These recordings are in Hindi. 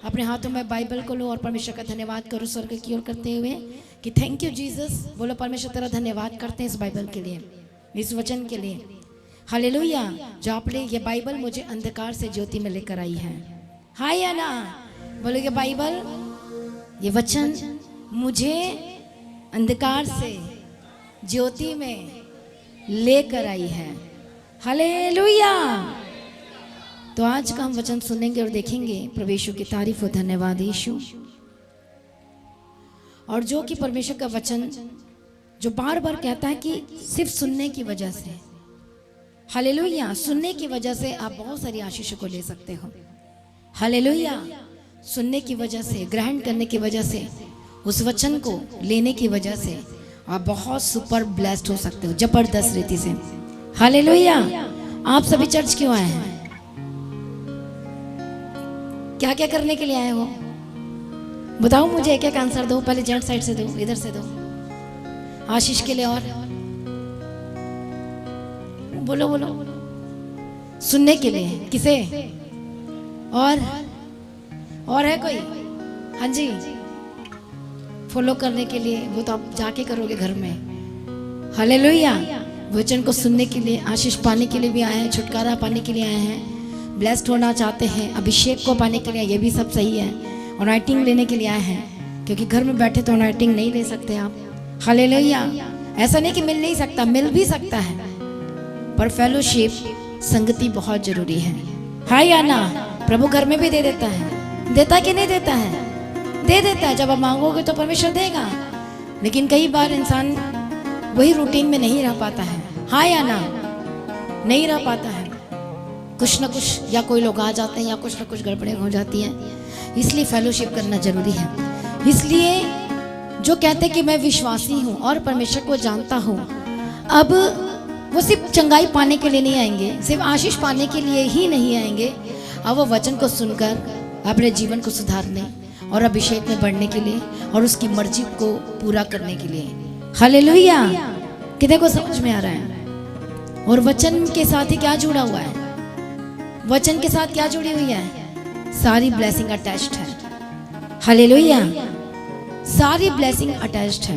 अपने हाथों में बाइबल को लो और परमेश्वर का धन्यवाद करो स्वर्ग की ओर करते हुए कि थैंक यू जीसस। बोलो परमेश्वर तेरा धन्यवाद करते हैं इस बाइबल के लिए, इस वचन के लिए। हालेलुया। जो आपने ये बाइबल मुझे अंधकार से ज्योति में लेकर आई है। हाय या ना? बोलो ये बाइबल, ये वचन मुझे अंधकार से ज्योति में लेकर आई है। हालेलुया। तो आज का हम वचन सुनेंगे और देखेंगे प्रभु यीशु की तारीफ और धन्यवाद यीशु। और जो कि परमेश्वर का वचन जो बार बार कहता है कि सिर्फ सुनने की वजह से, हालेलुया, सुनने की वजह से आप बहुत सारी आशीषों को ले सकते हो। हालेलुया। सुनने की वजह से, ग्रहण करने की वजह से, उस वचन को लेने की वजह से आप बहुत सुपर ब्लेस्ड हो सकते हो, जबरदस्त रीति से। हालेलुया। आप सभी चर्च क्यों आए हैं? क्या क्या करने के लिए आए हो? बताओ मुझे, एक एक आंसर दो। पहले जेंट साइड से दो, इधर से दो, आशीष के लिए। और बोलो बोलो। सुनने के लिए किसे? और है कोई? हाँ जी। फॉलो करने के लिए, वो तो आप जाके करोगे घर में। हालेलुया। वचन को सुनने के लिए, आशीष पाने के लिए भी आए हैं, छुटकारा पाने के लिए आए हैं, ब्लेस्ड होना चाहते हैं, अभिषेक को पाने के लिए, ये भी सब सही है। अनॉइंटिंग लेने के लिए आए हैं, क्योंकि घर में बैठे तो अनॉइंटिंग नहीं ले सकते आप। हालेलुया। ऐसा नहीं कि मिल नहीं सकता, मिल भी सकता है, पर फेलोशिप, संगति बहुत जरूरी है। हाय या ना? प्रभु घर में भी दे देता है। देता कि नहीं देता है? दे देता है। जब आप मांगोगे तो परमेश्वर देगा। लेकिन कई बार इंसान वही रूटीन में नहीं रह पाता है। हाँ या ना? नहीं रह पाता है। कुछ ना कुछ, या कोई लोग आ जाते हैं, या कुछ ना कुछ गड़बड़ें हो जाती हैं। इसलिए फेलोशिप करना जरूरी है। इसलिए जो कहते हैं कि मैं विश्वासी हूँ और परमेश्वर को जानता हूँ, अब वो सिर्फ चंगाई पाने के लिए नहीं आएंगे, सिर्फ आशीष पाने के लिए ही नहीं आएंगे। अब वो वचन को सुनकर अपने जीवन को सुधारने और अभिषेक में बढ़ने के लिए और उसकी मर्जी को पूरा करने के लिए। हालेलुया। कितने को समझ में आ रहा है? और वचन के साथ ही क्या जुड़ा हुआ है? वचन के साथ क्या जुड़ी हुई है? सारी ब्लेसिंग अटैच्ड है। हालेलुया। सारी ब्लेसिंग अटैच्ड है।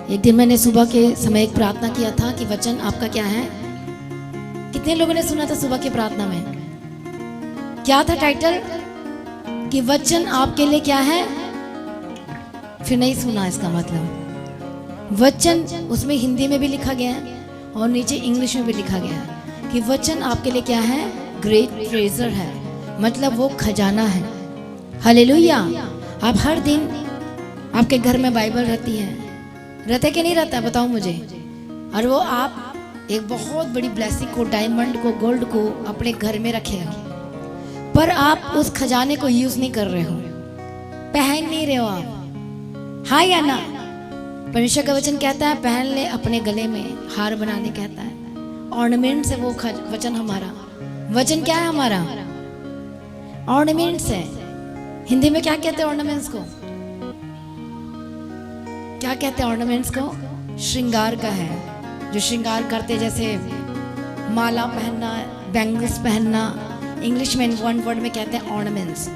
एक दिन मैंने सुबह के समय एक प्रार्थना किया था कि वचन आपका क्या है? कितने लोगों ने सुना था सुबह की प्रार्थना में? क्या था टाइटल? कि वचन आपके लिए क्या है? फिर नहीं सुना। इसका मतलब वचन, उसमें हिंदी में भी लिखा गया है और नीचे इंग्लिश में भी लिखा गया है कि वचन आपके लिए क्या है? ग्रेट ट्रेजर है, मतलब वो खजाना है। हालेलुया। आप हर दिन, आपके घर में बाइबल रहती है, रहता कि नहीं रहता? बताओ मुझे। और वो आप एक बहुत बड़ी ब्लेसिंग को, डायमंड को, गोल्ड को अपने घर में रखे हो, पर आप उस खजाने को यूज नहीं कर रहे हो, पहन नहीं रहे हो आप। हाँ या ना? परमेश्वर का वचन कहता है पहन ले अपने गले में, हार बनाने कहता है। ऑर्नामेंट्स है वो वचन हमारा। वचन क्या है हमारा? ऑर्नामेंट्स है। हिंदी में क्या कहते हैं ऑर्नामेंट्स को? क्या कहते हैं ऑर्नामेंट्स को? श्रृंगार का है, जो श्रृंगार करते, जैसे माला पहनना, बैंगल्स पहनना। इंग्लिश में वन वर्ड में कहते हैं ऑर्नामेंट्स।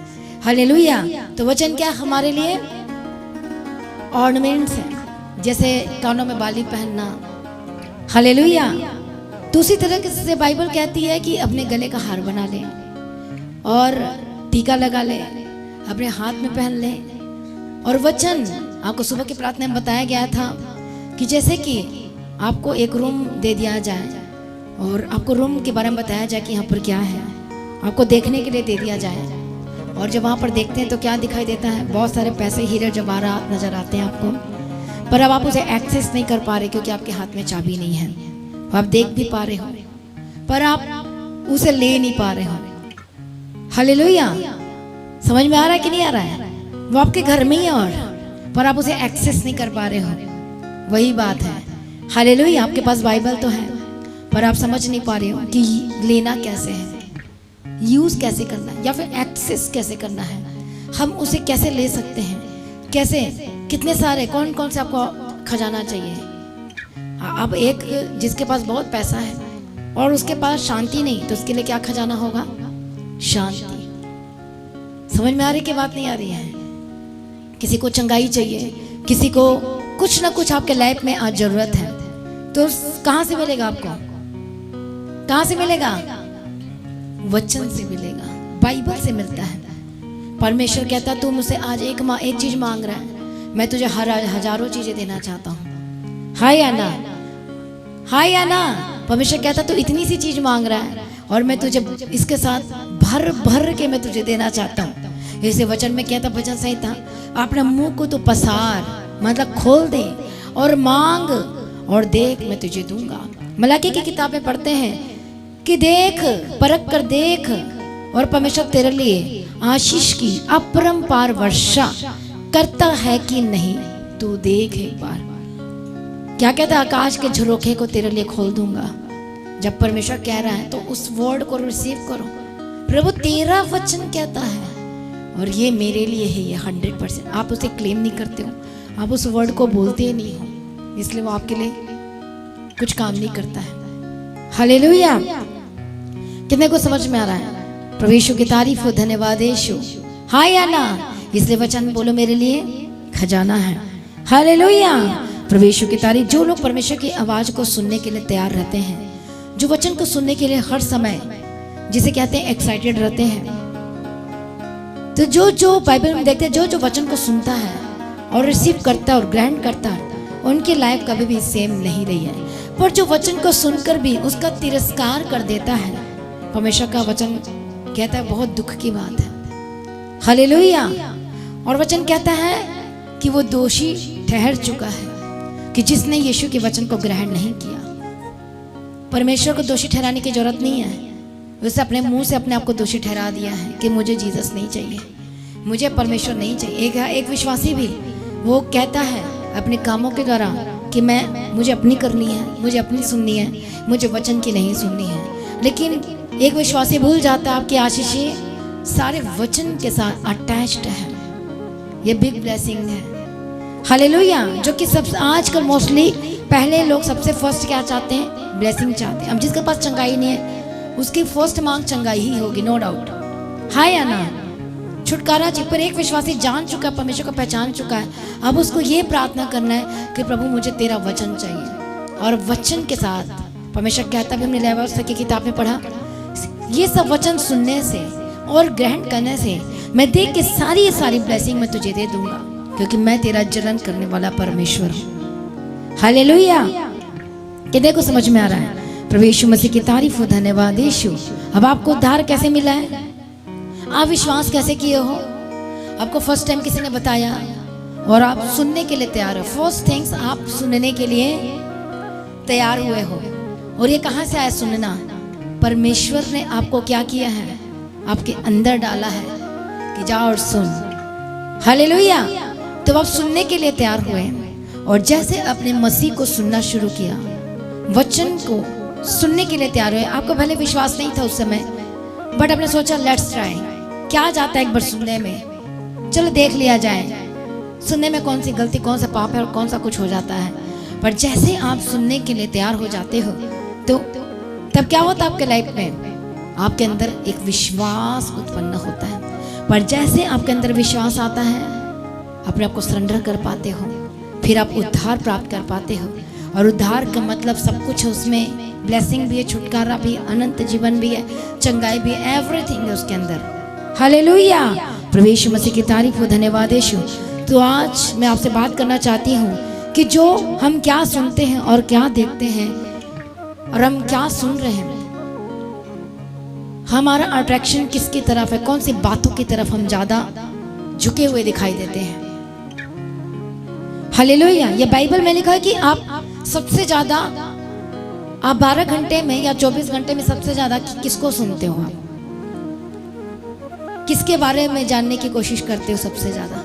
हालेलुया। तो वचन क्या हमारे लिए? ऑर्नामेंट्स है, जैसे कानों में बाली पहनना। हालेलुया। दूसरी तरह से बाइबल कहती है कि अपने गले का हार बना ले और टीका लगा ले, अपने हाथ में पहन ले। और वचन आपको सुबह की प्रार्थना में बताया गया था कि जैसे कि आपको एक रूम दे दिया जाए और आपको रूम के बारे में बताया जाए कि यहाँ पर क्या है, आपको देखने के लिए दे दिया जाए। और जब वहाँ पर देखते हैं तो क्या दिखाई देता है? बहुत सारे पैसे, हीरे जवाहरात नजर आते हैं आपको, पर अब आप उसे एक्सेस नहीं कर पा रहे क्योंकि आपके हाथ में चाबी नहीं है। आप देख भी पा रहे हो, पर आप उसे ले नहीं पा रहे हो। हालेलुया। समझ में आ रहा है कि नहीं आ रहा है? वो आपके घर में ही है, और पर आप उसे एक्सेस नहीं कर पा रहे हो। वही बात है। हालेलुया। आपके पास बाइबल तो है, पर आप समझ नहीं पा रहे हो कि लेना कैसे है, यूज कैसे करना है, या फिर एक्सेस कैसे करना है। हम उसे कैसे ले सकते हैं, कैसे, कितने सारे, कौन कौन से आपको खजाना चाहिए। अब एक जिसके पास बहुत पैसा है और उसके पास शांति नहीं, तो उसके लिए क्या खजाना होगा? शांति। समझ में आ रही कि बात नहीं आ रही है? किसी को चंगाई चाहिए, किसी को कुछ ना कुछ आपके लाइफ में आज जरूरत है, तो कहां से मिलेगा आपको? कहां से मिलेगा? वचन से मिलेगा, बाइबल से मिलता है। परमेश्वर कहता तू मुझसे आज एक चीज मांग रहा है, मैं तुझे हजारों चीजें देना चाहता हूँ। हाय या ना? हाय या ना? परमेश्वर कहता तू इतनी सी चीज मांग रहा है और मैं तुझे इसके साथ भर भर के मैं तुझे देना चाहता हूँ। इसे वचन में कहता, वचन संहिता, अपने मुंह को तो पसार, मतलब खोल दे और मांग और देख मैं तुझे दूंगा। मलाकी की किताब में पढ़ते हैं कि देख, परख कर देख, और परमेश्वर तेरे लिए आशीष की अपरंपार वर्षा करता है कि नहीं, तू देख एक बार। क्या कहता? आकाश के झरोखे को तेरे लिए खोल दूंगा। जब परमेश्वर कह रहा है तो उस वर्ड को रिसीव करो। प्रभु तेरा वचन कहता है और ये मेरे लिए है, ये 100%। आप उसे क्लेम नहीं करते हो, आप उस वर्ड को बोलते ही नहीं हो, इसलिए वो आपके लिए कुछ काम नहीं करता है। हालेलुया! कितने को समझ में आ रहा है? प्रभु यीशु की तारीफ हो, धन्यवाद यीशु। हाय या ना? इसलिए वचन बोलो मेरे लिए खजाना है। हालेलुया! प्रभु यीशु की तारीफ। जो लोग परमेश्वर की आवाज को सुनने के लिए तैयार रहते हैं, जो वचन को सुनने के लिए हर समय, जिसे कहते हैं एक्साइटेड रहते हैं, तो जो बाइबल में देखते हैं, जो वचन को सुनता है और रिसीव करता है और ग्रहण करता है, उनकी लाइफ कभी भी सेम नहीं रही है। पर जो वचन को सुनकर भी उसका तिरस्कार कर देता है, परमेश्वर का वचन कहता है बहुत दुख की बात है। हालेलुया! और वचन कहता है कि वो दोषी ठहर चुका है कि जिसने यीशु के वचन को ग्रहण नहीं किया। परमेश्वर को दोषी ठहराने की जरूरत नहीं है, उसने अपने मुंह से अपने आप को दोषी ठहरा दिया है कि मुझे जीसस नहीं चाहिए, मुझे परमेश्वर नहीं चाहिए। एक विश्वासी भी वो कहता है अपने कामों के द्वारा कि मुझे अपनी करनी है, मुझे अपनी सुननी है, मुझे वचन की नहीं सुननी है। लेकिन एक विश्वासी भूल जाता है आपकी आशीषें सारे वचन के साथ अटैच्ड है। ये बिग ब्लेसिंग है। हालेलुया! जो कि सब आजकल मोस्टली पहले लोग सबसे फर्स्ट क्या चाहते हैं? ब्लेसिंग चाहते हैं। अब जिसके पास चंगाई नहीं है उसकी फर्स्ट मांग चंगाई ही होगी, नो डाउट। हाय या ना? छुटकारा जी। पर एक विश्वासी जान चुका है, परमेश्वर को पहचान चुका है, अब उसको ये प्रार्थना करना है कि प्रभु मुझे तेरा वचन चाहिए। और वचन के साथ परमेश्वर कहता भी, हमने लेवितियुस की किताब में पढ़ा, ये सब वचन सुनने से और ग्रहण करने से मैं देख के सारी ब्लेसिंग मैं तुझे दे दूंगा, क्योंकि मैं तेरा जलन करने वाला परमेश्वर हूँ। हालेलुया! कितने को समझ में आ रहा है? प्रभु यीशु मसीह की तारीफ हो, धन्यवाद यीशु। अब आपको उद्धार कैसे मिला है? आप विश्वास कैसे किए हो? आपको फर्स्ट टाइम किसी ने बताया और आप सुनने के लिए तैयार हो। फर्स्ट थिंग्स, आप सुनने के लिए तैयार हुए हो। और ये कहाँ से आया सुनना? परमेश्वर ने आपको क्या किया है? आपके अंदर डाला है कि जाओ और सुन। हालेलुया! तो आप सुनने के लिए तैयार हुए और जैसे अपने मसीह को सुनना शुरू किया, वचन को सुनने के लिए तैयार हुए। आपको भले विश्वास नहीं था उस समय, बट आपने सोचा लेट्स ट्राई, क्या जाता है एक बार सुनने में, चलो देख लिया जाए। सुनने में कौन सी गलती, कौन सा पाप है और कौन सा कुछ हो जाता है। पर जैसे आप सुनने के लिए तैयार हो जाते हो तो तब क्या होता है आपके लाइफ में? आपके अंदर एक विश्वास उत्पन्न होता है। पर जैसे आपके अंदर विश्वास आता है, अपने आप को सरेंडर कर पाते हो, फिर आप उद्धार प्राप्त कर पाते हो। और उद्धार का मतलब सब कुछ है, उसमें ब्लेसिंग भी है, छुटकारा भी है, अनंत जीवन भी है, चंगाई भी है, एवरीथिंग है उसके अंदर। हालेलुया! प्रभु यीशु मसीह की तारीफ हो, धन्यवाद यीशु। तो आज मैं आपसे बात करना चाहती हूँ कि जो हम क्या सुनते हैं और क्या देखते हैं और हम क्या सुन रहे हैं, हमारा अट्रैक्शन किसकी तरफ है? कौन सी बातों की तरफ हम ज्यादा झुके हुए दिखाई देते हैं? हालेलुया! ये बाइबल में लिखा है कि आप सबसे ज्यादा, आप 12 घंटे में या 24 घंटे में सबसे ज्यादा किसको सुनते हो? आप किसके बारे में जानने की कोशिश करते हो सबसे ज्यादा?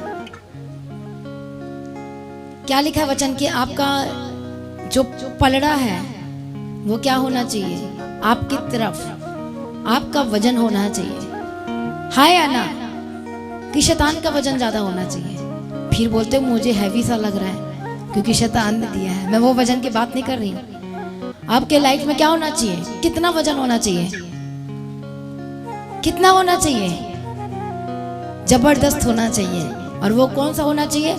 क्या लिखा है वचन कि आपका जो पलड़ा है वो क्या होना चाहिए? आपकी तरफ आपका वजन होना चाहिए। हाय या ना? कि शैतान का वजन ज्यादा होना चाहिए। फिर बोलते हो मुझे हैवी सा लग रहा है क्योंकि शैतान ने दिया है। मैं वो वजन की बात नहीं कर रही हूँ। आपके लाइफ में क्या होना चाहिए? कितना वजन होना चाहिए? कितना होना चाहिए? जबरदस्त होना चाहिए। और वो कौन सा होना चाहिए?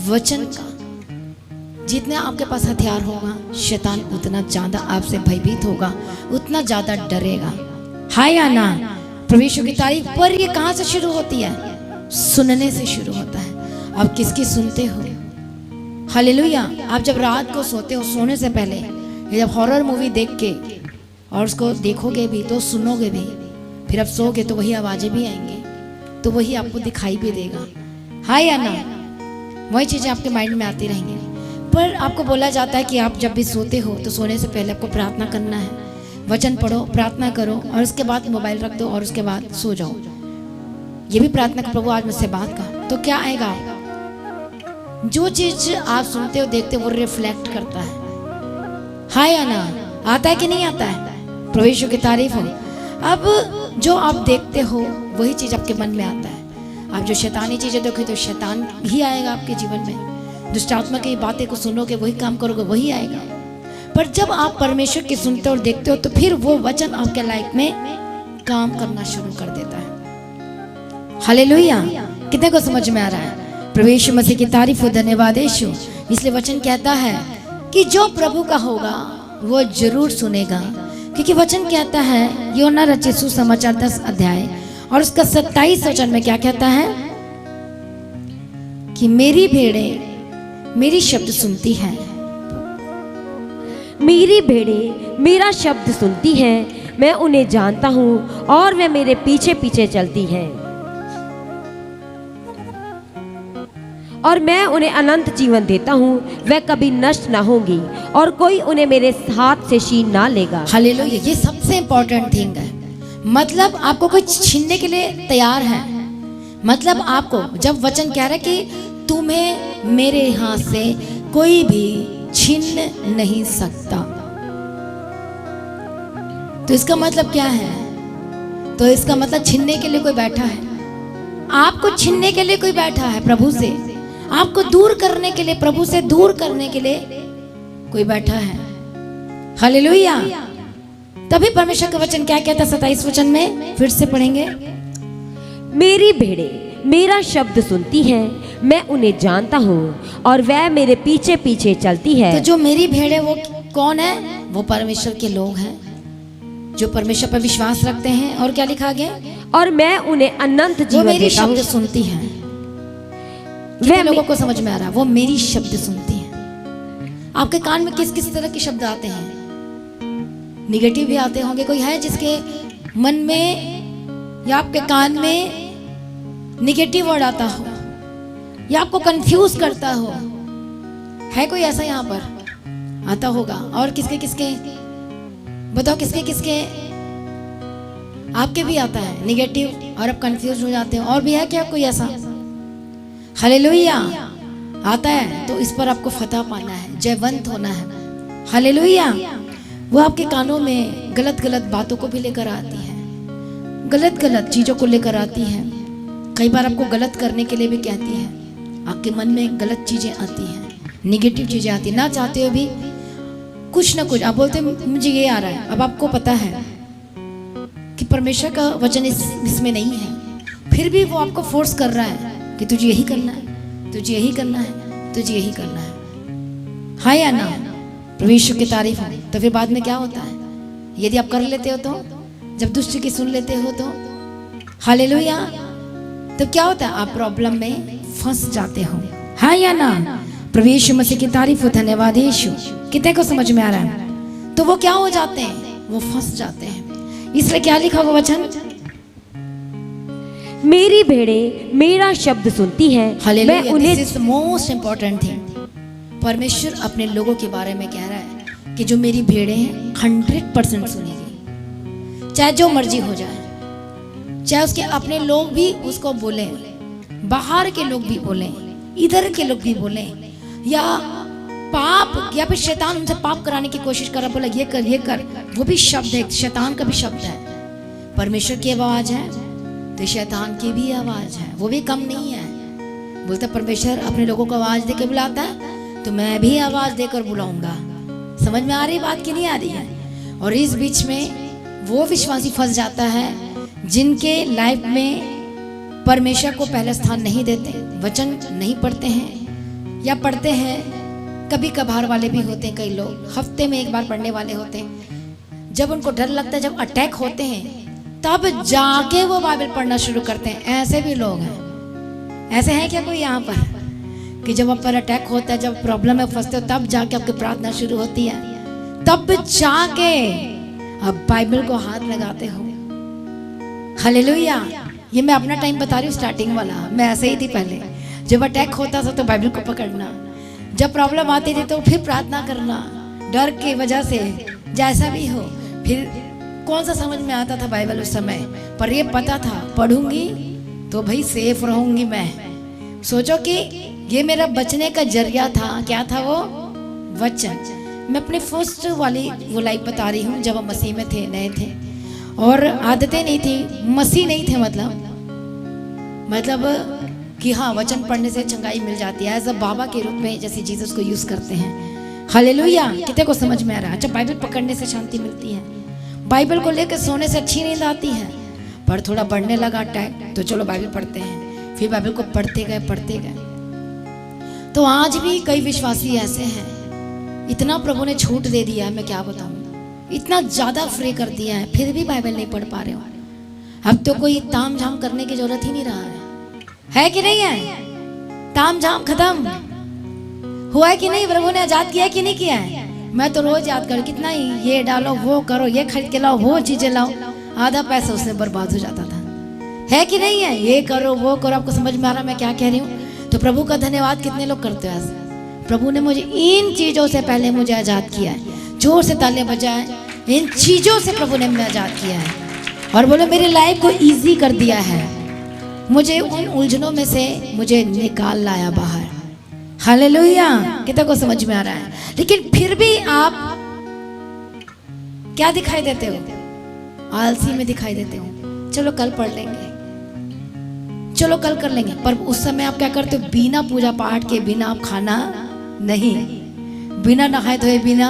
वचन का। जितने आपके पास हथियार होगा, शैतान उतना ज्यादा आपसे भयभीत होगा, उतना ज्यादा डरेगा। हाय या ना? प्रभु यीशु की तारीफ। पर ये कहाँ से शुरू होती है? सुनने से शुरू होता है। आप किसकी सुनते हो? हालेलुया। आप जब रात को सोते हो, सोने से पहले जब हॉरर मूवी देख के और उसको देखोगे भी तो सुनोगे भी, फिर आप सोओगे तो वही आवाजें भी आएंगी, तो वही आपको दिखाई भी देगा। हाय या ना? वही चीजें आपके माइंड में आती रहेंगी। पर आपको बोला जाता है कि आप जब भी सोते हो तो सोने से पहले आपको प्रार्थना करना है, वचन पढ़ो, प्रार्थना करो और उसके बाद मोबाइल रख दो और उसके बाद सो जाओ। ये भी प्रार्थना का प्रभु आज मुझसे बात का। तो क्या आएगा? जो चीज आप सुनते हो, देखते हो, वो रिफ्लेक्ट करता है। हाय या ना? आता है कि नहीं आता है? प्रभु यीशु की तारीफ हो। अब जो आप देखते हो वही चीज आपके मन में आता है। आप जो शैतानी चीजें देखोगे तो शैतान ही आएगा आपके जीवन में। दुष्ट आत्मा की बातें को सुनोगे, वही काम करोगे, वही आएगा। पर जब आप परमेश्वर की सुनते और देखते हो तो फिर वो वचन आपके लाइफ में काम करना शुरू कर देता है। हालेलुया। कितने को समझ में आ रहा है? प्रभु यीशु मसीह की तारीफ हो, धन्यवाद यीशु। इसलिए वचन कहता है कि जो प्रभु का होगा वो जरूर सुनेगा, क्योंकि वचन कहता है योना रचित सुसमाचार 10 अध्याय और उसका 27 वचन में क्या कहता है कि मेरी भेड़ें मेरी शब्द सुनती हैं। मेरी भेड़ें मेरा शब्द सुनती हैं, मैं उन्हें जानता हूँ और वे मेरे पीछे पीछे चलती हैं, और मैं उन्हें अनंत जीवन देता हूँ, वे कभी नष्ट ना होंगी और कोई उन्हें मेरे हाथ से छीन ना लेगा। हालेलुया। ये सबसे इंपॉर्टेंट थिंग है। मतलब आपको कोई छीनने के लिए तैयार है। मतलब आपको जब वचन कह रहा है कि तुम्हें मेरे हाथ से कोई भी छीन नहीं सकता, तो इसका मतलब क्या है? तो इसका मतलब छीनने के लिए कोई बैठा है। आपको छीनने के लिए कोई बैठा है प्रभु से, आपको दूर करने के लिए, प्रभु से दूर करने के लिए कोई बैठा है। हालेलुया। तभी परमेश्वर का वचन क्या कहता है 27 वचन में? फिर से पढ़ेंगे। मेरी भेड़ें मेरा शब्द सुनती हैं, मैं उन्हें जानता हूँ और वह मेरे पीछे पीछे चलती है। तो जो मेरी भेड़ है वो कौन है? वो परमेश्वर के लोग हैं जो परमेश्वर पर विश्वास रखते हैं। और क्या लिखा गया? और मैं उन्हें अनंत जीवन मेरी देता हूँ। शब्द सुनती हैं। कितने लोगों को समझ में आ रहा है? वो मेरी शब्द सुनती हैं। आपके कान में किस किस तरह के शब्द आते हैं? निगेटिव भी आते होंगे। कोई है जिसके मन में या आपके कान में निगेटिव वर्ड आता हो या आपको कंफ्यूज करता हो? है कोई ऐसा यहाँ पर? आता होगा। और किसके किसके बताओ, किसके किसके आपके भी आता है निगेटिव और आप कंफ्यूज हो जाते हो? और भी है क्या कोई ऐसा? हालेलुया। आता है तो इस पर आपको फतह पाना है, जयवंत होना है। हालेलुया। वो आपके कानों में गलत गलत बातों को भी लेकर आती है, गलत गलत चीजों को लेकर आती है। कई बार आपको गलत करने के लिए भी कहती है। आपके मन में गलत चीजें आती हैं, निगेटिव चीजें आती हैं, ना चाहते हो भी कुछ ना कुछ आप बोलते मुझे ये आ रहा है। अब आपको पता है कि परमेश्वर का वचन इसमें नहीं है, फिर भी वो आपको फोर्स कर रहा है कि तुझे यही करना है, तुझे यही करना है, तुझे यही करना है। हाँ या ना? प्रभु यीशु की तारीफ हो। तो फिर बाद में क्या होता है? यदि आप कर लेते हो तो, जब दुष्ट की सुन लेते हो तो, हालेलुया, तो क्या होता है? आप प्रॉब्लम में फंस जाते हो। हाँ या ना? प्रभु यीशु मसीह की तारीफ हो, धन्यवाद यीशु। कितने को समझ में आ रहा है? तो वो क्या हो जाते हैं? वो फंस जाते हैं। इसलिए क्या लिखा हुआ वचन? मेरी भेड़ें मेरा शब्द सुनती हैं, मैं उन्हें। This is the most important thing. परमेश्वर अपने लोगों के बारे में कह रहा है कि जो मेरी भेड़ें हैं 100% सुनेगी, चाहे जो मर्जी हो जाए, चाहे उसके अपने लोग भी उसको बोलें, बाहर के लोग भी बोलें, इधर के लोग भी बोलें, या पाप या फिर शैतान उनसे पाप कराने की कोशिश कर रहा, बोला ये कर ये कर, वो भी शब्द है, शैतान का भी शब्द है। परमेश्वर की आवाज है तो शैतान की भी आवाज है, वो भी कम नहीं है। बोलता परमेश्वर अपने लोगों को आवाज देकर बुलाता है तो मैं भी आवाज देकर बुलाऊंगा। समझ में आ रही बात की नहीं आ रही है? और इस बीच में वो विश्वासी फंस जाता है जिनके लाइफ में परमेश्वर को पहला स्थान नहीं देते, वचन नहीं पढ़ते हैं, या पढ़ते हैं कभी कभार वाले भी होते हैं, कई लोग हफ्ते में एक बार पढ़ने वाले होते हैं। जब उनको डर लगता है, जब अटैक होते हैं, तब जाके वो बाइबल पढ़ना शुरू करते हैं। ऐसे भी लोग हैं। ऐसे हैं क्या कोई यहाँ पर कि जब आप पर अटैक होता है, जब प्रॉब्लम में फंसते हो, तब जाके आपकी प्रार्थना शुरू होती है, तब जाके आप बाइबल को हाथ लगाते हो। हालेलुया। ये मैं अपना टाइम बता रही हूँ, स्टार्टिंग वाला। मैं ऐसे ही थी पहले। जब अटैक होता था तो बाइबल को पकड़ना, जब प्रॉब्लम आती थी तो फिर प्रार्थना करना, डर की वजह से, जैसा भी हो। फिर कौन सा समझ में आता था बाइबल उस समय, पर ये पता था पढ़ूंगी तो भाई सेफ रहूंगी मैं। सोचो कि ये मेरा बचने का जरिया था। क्या था वो? वचन। मैं अपने फर्स्ट वाली वो लाइफ बता रही हूँ, जब हम मसीह में थे, नए थे, और आदतें नहीं थी, मसीह नहीं थे, मतलब कि हाँ वचन पढ़ने से चंगाई मिल जाती है, एज अ बाबा के रूप में, जैसे जीसस को यूज करते हैं। हालेलुया। कितने को समझ में आ रहा है? अच्छा, बाइबल पकड़ने से शांति मिलती है, बाइबल को लेकर सोने से अच्छी नींद आती है। पर थोड़ा बढ़ने लगा अटैक, तो चलो बाइबल पढ़ते हैं। फिर बाइबल को पढ़ते गए। तो आज भी कई विश्वासी ऐसे हैं, इतना प्रभु ने छूट दे दिया है, मैं क्या बताऊं, इतना ज्यादा फ्री कर दिया है, फिर भी बाइबल नहीं पढ़ पा रहे हो। अब तो कोई ताम झाम करने की जरूरत ही नहीं रहा है कि नहीं है? ताम झाम खत्म हुआ है कि नहीं? प्रभु ने आजाद किया है कि नहीं किया है? मैं तो रोज याद करूं, कितना ही ये डालो, वो करो, ये खरीद के लाओ, वो चीजें लाओ, आधा पैसा उससे बर्बाद हो जाता था। है कि नहीं है? ये करो, वो करो। आपको समझ में आ रहा मैं क्या कह रही हूँ? तो प्रभु का धन्यवाद कितने लोग करते हैं ऐसे? प्रभु ने मुझे इन चीजों से पहले मुझे आजाद किया है। जोर से तालियां बजाएं। इन चीजों से प्रभु ने मुझे आजाद किया है, और बोलो मेरी लाइफ को इजी कर दिया है, मुझे उन उलझनों में से मुझे निकाल लाया बाहर। हालेलुया। कितने को समझ में आ रहा है? लेकिन फिर भी आप क्या दिखाई देते हो? आलसी में दिखाई देते हो। चलो कल पढ़ लेंगे, चलो कल कर लेंगे। पर उस समय आप क्या करते हो? बिना पूजा पाठ के, बिना आप खाना नहीं, बिना नहाए धोए, बिना।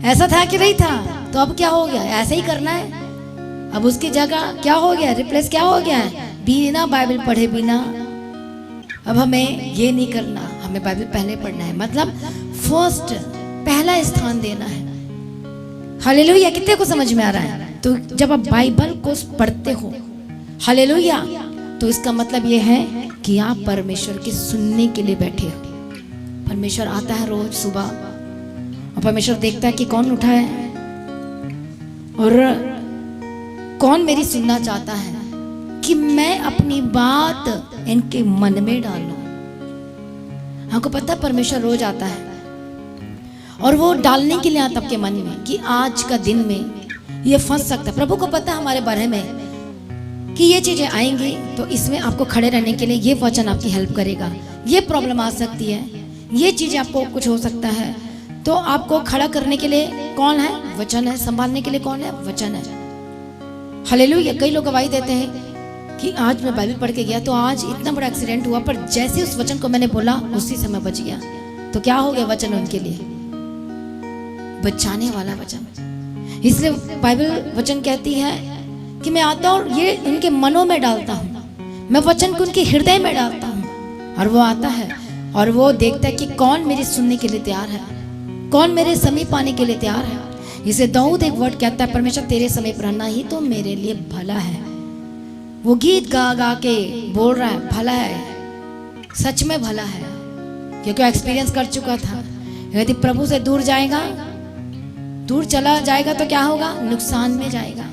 ऐसा था कि नहीं था? तो अब क्या हो गया? ऐसे ही करना है। अब उसकी जगह क्या हो गया? रिप्लेस क्या हो गया है? बिना बाइबल पढ़े, बिना। अब हमें ये नहीं करना, हमें बाइबल पहले पढ़ना है, मतलब फर्स्ट, पहला स्थान देना है। हालेलुया। कितने को समझ में आ रहा है? तो जब आप बाइबल को पढ़ते हो, हालेलुया, तो इसका मतलब ये है कि आप परमेश्वर के सुनने के लिए बैठे हो। परमेश्वर आता है रोज सुबह, और परमेश्वर देखता है कि कौन उठा है और कौन मेरी सुनना चाहता है, कि मैं अपनी बात इनके मन में डालूं। हमको पता है परमेश्वर रोज आता है, और वो डालने के लिए आता आपके मन में कि आज का दिन में ये फंस सकता है। प्रभु को पता है हमारे बारे में कि ये चीजें आएंगी, तो इसमें आपको खड़े रहने के लिए ये वचन आपकी हेल्प करेगा। ये प्रॉब्लम आ सकती है, ये चीजें आपको कुछ हो सकता है, तो आपको खड़ा करने के लिए कौन है? वचन है। संभालने के लिए कौन है? वचन है। हालेलुया। कई लोग गवाही देते हैं कि आज मैं बाइबल पढ़ के गया, तो आज इतना बड़ा एक्सीडेंट हुआ, पर जैसे उस वचन को मैंने बोला उसी समय बच गया। तो क्या हो गया? वचन उनके लिए बचाने वाला वचन। इसलिए बाइबल वचन कहती है कि मैं आता हूँ, ये उनके मनों में डालता हूँ, मैं वचन को उनके हृदय में डालता हूँ, और वो आता है और वो देखता है कि कौन मेरी सुनने के लिए तैयार है, कौन मेरे समीप आने के लिए तैयार है। इसे दाऊद एक वर्ड कहता है, परमेश्वर तेरे समीप रहना ही तो मेरे लिए भला है। वो गीत गा गा के बोल रहा है भला है, सच में भला है, क्योंकि एक्सपीरियंस कर चुका था। यदि प्रभु से दूर जाएगा, दूर चला जाएगा, तो क्या होगा? नुकसान में जाएगा।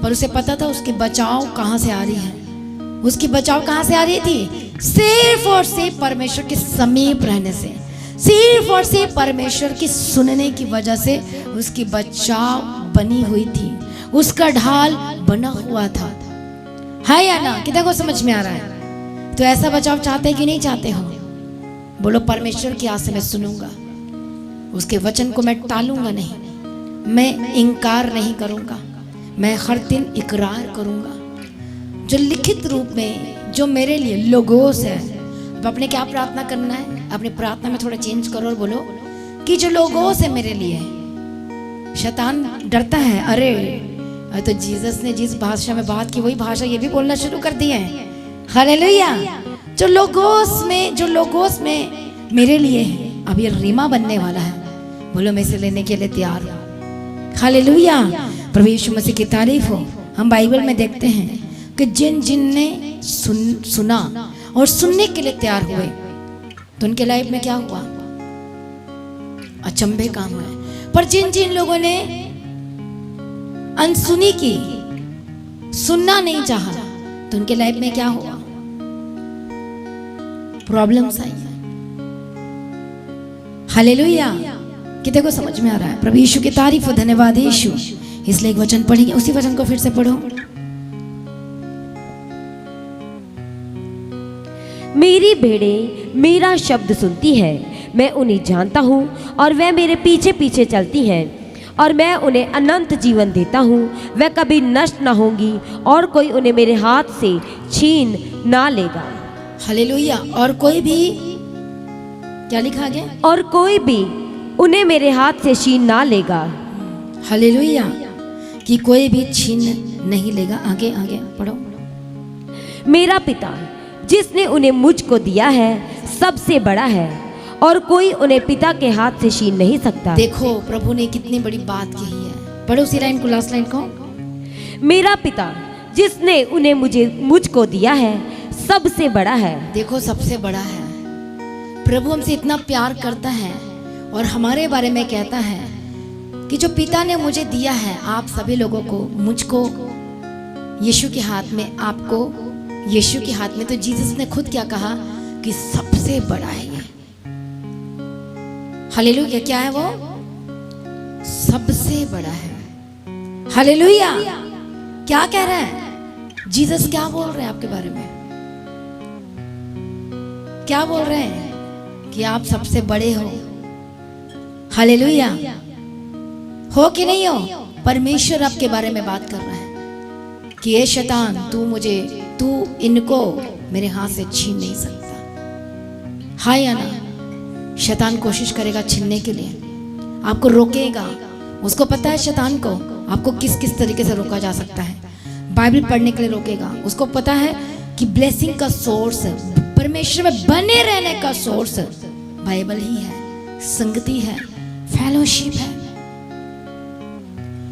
पर उसे पता था उसकी बचाव कहाँ से आ रही है। उसकी बचाव कहाँ से आ रही थी? सिर्फ और सिर्फ परमेश्वर के समीप रहने से, सिर्फ और सिर्फ परमेश्वर की सुनने की वजह से उसकी बचाव बनी हुई थी, उसका ढाल बना हुआ था। है या ना? कितना को समझ में आ रहा है? तो ऐसा बचाव चाहते कि नहीं चाहते हो? बोलो परमेश्वर की आस से मैं सुनूंगा, उसके वचन को मैं टालूंगा नहीं, मैं इनकार नहीं करूंगा, मैं हर दिन इकरार करूंगा। जो लिखित रूप में जो मेरे लिए लोगोस है। अब अपने क्या प्रार्थना करना है? अपनी प्रार्थना में थोड़ा चेंज करो और बोलो कि जो लोगोस है मेरे लिए, शैतान डरता है, अरे और तो जीसस ने जिस भाषा में बात की वही भाषा ये भी बोलना शुरू कर दिया है। हालेलुया। जो लोगोस में मेरे लिए है, अब ये रीमा बनने वाला है। बोलो मैं इसे लेने के लिए तैयार हूं। हालेलुया। प्रभु यीशु मसीह की तारीफ हो। हम बाइबल में देखते हैं कि जिन ने सुना और सुनने के लिए तैयार हुए तो उनके लाइफ में क्या हुआ? अचंभे काम हुए। पर जिन लोगों ने अनसुनी की, सुनना नहीं चाहा, तो उनके लाइफ में क्या हुआ? प्रॉब्लम्स आई। हालेलुया। कितने को समझ में आ रहा है? प्रभु यीशु की तारीफ हो। धन्यवाद यीशु। इसलिए एक वचन पढ़ेंगे, उसी वचन को फिर से पढ़ो। मेरी भेड़ें मेरा शब्द सुनती है, मैं उन्हें जानता हूँ और वह मेरे पीछे पीछे चलती हैं, और मैं उन्हें अनंत जीवन देता हूँ। वह कभी नष्ट ना होंगी और कोई उन्हें मेरे हाथ से छीन ना लेगा। हालेलुया। और कोई भी, क्या लिखा गया? और कोई भी उन्हें मेरे हाथ से छीन ना लेगा। हालेलुया। कि कोई भी छीन नहीं लेगा। आगे आगे पढ़ो। मेरा पिता जिसने उन्हें मुझको दिया है सबसे बड़ा है, और कोई उन्हें पिता के हाथ से छीन नहीं सकता। देखो प्रभु ने कितनी बड़ी बात कही है। पढ़ो उसी लाइन को, लास्ट लाइन को। मेरा पिता जिसने उन्हें मुझको दिया है सबसे बड़ा है। देखो सबसे बड़ा है। प्रभु हमसे इतना प्यार करता है और हमारे बारे में कहता है कि जो पिता ने मुझे दिया है, आप सभी लोगों को, मुझको, यीशु के हाथ में, आपको यीशु के हाथ में, तो जीसस ने खुद क्या कहा कि सबसे बड़ा है ये। हालेलुया। क्या है वो? सबसे बड़ा है। हालेलुया। क्या कह रहे हैं? जीसस क्या बोल रहे हैं आपके बारे में? क्या बोल रहे हैं? कि आप सबसे बड़े हो। हालेलुया। हो कि नहीं हो? परमेश्वर आपके बारे में बात कर रहा है कि ये शैतान, तू इनको मेरे हाथ से छीन नहीं सकता। हाँ या ना? शैतान कोशिश करेगा छीनने के लिए, आपको रोकेगा। उसको पता है शैतान को आपको किस किस तरीके से रोका जा सकता है। बाइबल पढ़ने के लिए रोकेगा। उसको पता है कि ब्लेसिंग का सोर्स, परमेश्वर में बने रहने का सोर्स बाइबल ही है, संगति है, फेलोशिप है।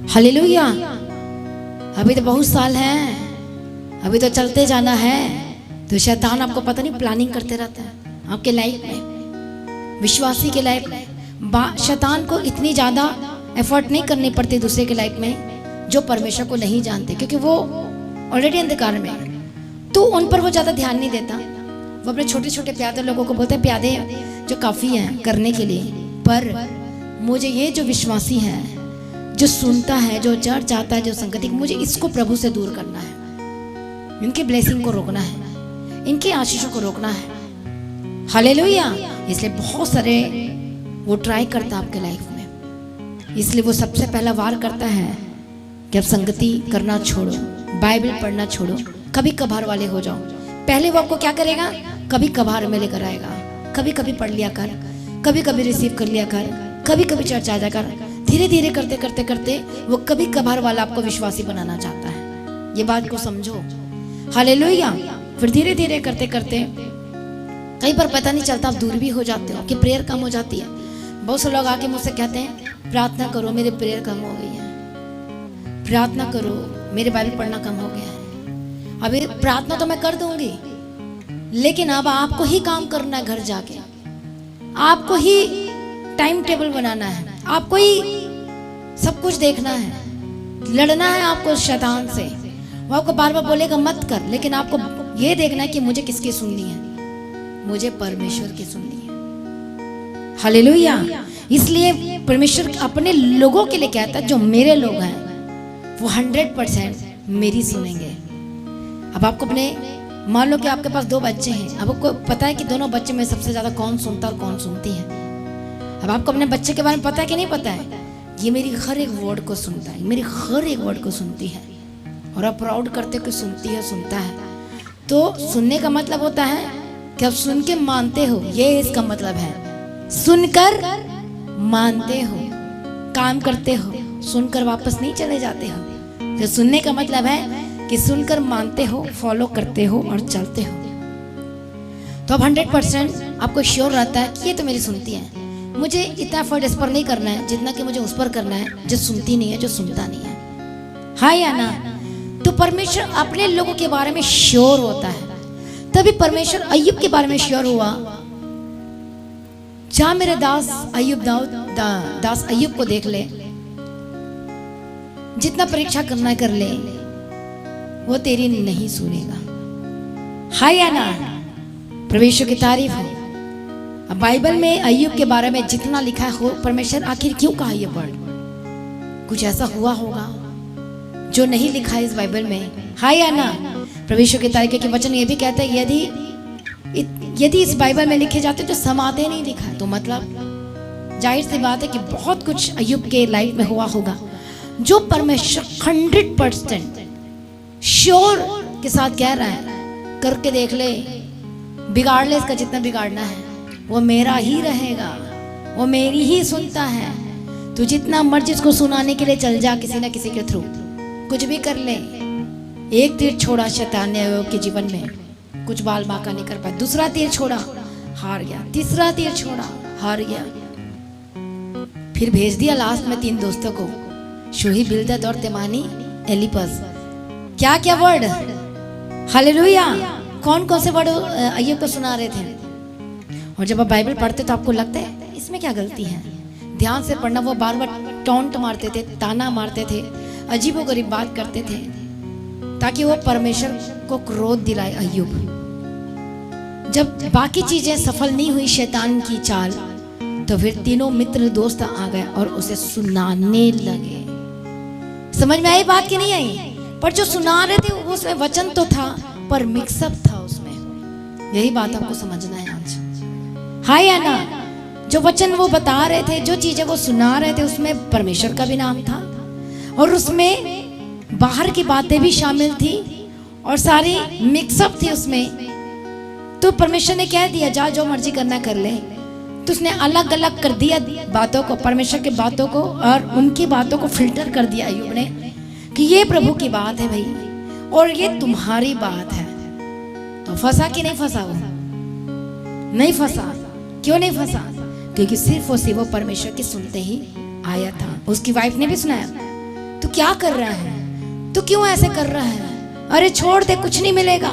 हालेलुया। अभी तो बहुत साल हैं, अभी तो चलते जाना है। तो शैतान आपको पता नहीं प्लानिंग करते रहता है आपके लाइफ में, विश्वासी के लाइफ में। शैतान को इतनी ज़्यादा एफर्ट नहीं करनी पड़ती दूसरे के लाइफ में जो परमेश्वर को नहीं जानते, क्योंकि वो ऑलरेडी अंधकार में है, तो उन पर वो ज़्यादा ध्यान नहीं देता। वो अपने छोटे छोटे प्यादे लोगों को बोलते हैं प्यादे जो काफ़ी हैं करने के लिए, पर मुझे ये जो विश्वासी है, जो सुनता है, जो चर्च जाता है, जो संगति, मुझे इसको प्रभु से दूर करना है। इनकी ब्लेसिंग को रोकना है, इनकी आशीषों को रोकना है। हालेलुया। इसलिए बहुत सारे वो ट्राई करता है आपके लाइफ में। इसलिए वो सबसे पहला वार करता है कि अब संगति करना छोड़ो, बाइबल पढ़ना छोड़ो, कभी कभार वाले हो जाओ। पहले वो आपको क्या करेगा? कभी कभार में लेकर आएगा। कभी कभी पढ़ लिया कर, कभी कभी रिसीव कर लिया कर, कभी कभी चर्च आ जाकर। धीरे धीरे करते करते करते वो कभी कभार वाला आपको विश्वासी बनाना चाहता है। ये बात को समझो। हालेलुया। फिर धीरे धीरे करते करते कई बार पता नहीं चलता, आप दूर भी हो जाते हो, आपकी प्रेयर कम हो जाती है। बहुत से लोग आके मुझसे कहते हैं प्रार्थना करो, मेरी प्रेयर कम हो गई है, प्रार्थना करो, मेरे बाइबल पढ़ना कम हो गया है। अभी प्रार्थना तो मैं कर दूंगी, लेकिन अब आपको ही काम करना है। घर जाके आपको ही टाइम टेबल बनाना है, आपको ही सब कुछ देखना है, लड़ना है आपको शैतान से। वो आपको बार बार बोलेगा मत कर, लेकिन आपको ये देखना है कि मुझे किसकी सुननी है, मुझे परमेश्वर की सुननी है। हालेलुया। इसलिए परमेश्वर अपने लोगों के लिए कहता है जो मेरे लोग हैं वो 100% मेरी सुनेंगे। अब आपको अपने, मान लो कि आपके पास 2 बच्चे हैं, अब आपको पता है कि दोनों बच्चे में सबसे ज्यादा कौन सुनता और कौन सुनती है। अब आपको अपने बच्चे के बारे में पता है कि नहीं पता है? ये मेरी हर एक वर्ड को सुनता है, मेरी हर एक वर्ड को सुनती है, और आप प्राउड करते कि सुनती है, सुनता है। तो सुनने का मतलब होता है कि आप सुन के मानते हो, ये इसका मतलब है। सुनकर मानते हो, काम करते हो, सुनकर वापस नहीं चले जाते हो। तो सुनने का मतलब है कि सुनकर मानते हो, फॉलो करते हो और चलते हो। तो अब 100% आपको श्योर रहता है कि ये तो मेरी सुनती है, मुझे इतना एफर्ट इस पर नहीं करना है जितना कि मुझे उस पर करना है जो सुनती नहीं है, जो सुनता नहीं है। हाँ या ना? तो परमेश्वर अपने लोगों के बारे में श्योर होता है। तभी परमेश्वर अय्यूब के बारे में श्योर हुआ। जा मेरे दास अय्यूब को देख ले, जितना परीक्षा करना है कर ले, वो तेरी नहीं सुनेगा। हाँ या ना? परमेश्वर की तारीफ हो। अब बाइबल में अय्यूब के बारे में जितना लिखा है, परमेश्वर आखिर क्यों कहा ये वर्ड? कुछ ऐसा हुआ होगा जो नहीं लिखा है इस बाइबल में। हाँ या ना? परमेश्वर की तारीफ के वचन ये भी कहते हैं यदि इस बाइबल में लिखे जाते तो समाधि नहीं लिखा है, तो मतलब जाहिर सी बात है कि बहुत कुछ अय्यूब के लाइफ में हुआ होगा जो परमेश्वर 100% श्योर के साथ कह रहा है, करके देख ले, बिगाड़ ले इसका जितना बिगाड़ना है, वो मेरा ही रहेगा, वो मेरी ही सुनता है। तू जितना मर्जी उसको सुनाने के लिए चल जा, किसी ना किसी के थ्रू कुछ भी कर ले। एक तीर छोड़ा शैतान ने अय्यूब के जीवन में, कुछ बाल बांका नहीं कर पाया। दूसरा तीर छोड़ा, हार गया। तीसरा तीर छोड़ा, हार गया। फिर भेज दिया लास्ट में 3 दोस्तों को, शोही, बिल्दद और तेमानी एलिपस। क्या क्या वर्ड, हालेलुया! कौन कौन से वर्ड अय्यूब को सुना रहे थे। और जब आप बाइबल पढ़ते तो आपको लगता है इसमें क्या गलती है। ध्यान से पढ़ना। वो बार बार टॉन्ट मारते थे, ताना मारते थे, अजीबोगरीब बात करते थे ताकि वो परमेश्वर को क्रोध दिलाए अय्यूब। जब बाकी चीजें सफल नहीं हुई शैतान की चाल, तो फिर तीनों मित्र दोस्त आ गए और उसे सुनाने लगे। समझ में आई बात कि नहीं आई? पर जो सुना रहे थे उसमें वचन तो था पर मिक्सअप था उसमें। यही बात आपको समझना है आज। हाँ या ना? जो वचन वो बता रहे थे, जो चीजें वो सुना रहे थे, उसमें परमेश्वर का भी नाम था और उसमें बाहर की बातें भी शामिल थी और सारी मिक्सअप थी उसमें। तो परमेश्वर ने कह दिया जा जो मर्जी करना कर ले। तो उसने अलग अलग कर दिया बातों को, परमेश्वर की बातों को, और उनकी बातों को फिल्टर कर दिया अय्यूब ने कि ये प्रभु की बात है भाई और ये तुम्हारी बात है। तो फंसा कि नहीं फंसा? वो नहीं फंसा। क्यों नहीं फंसा? क्योंकि सिर्फ और सिर्फ वो परमेश्वर की सुनते ही आया था। उसकी वाइफ ने भी सुनाया, तू क्या कर रहा है, तू क्यों ऐसे कर रहा है, अरे छोड़ दे, कुछ नहीं मिलेगा।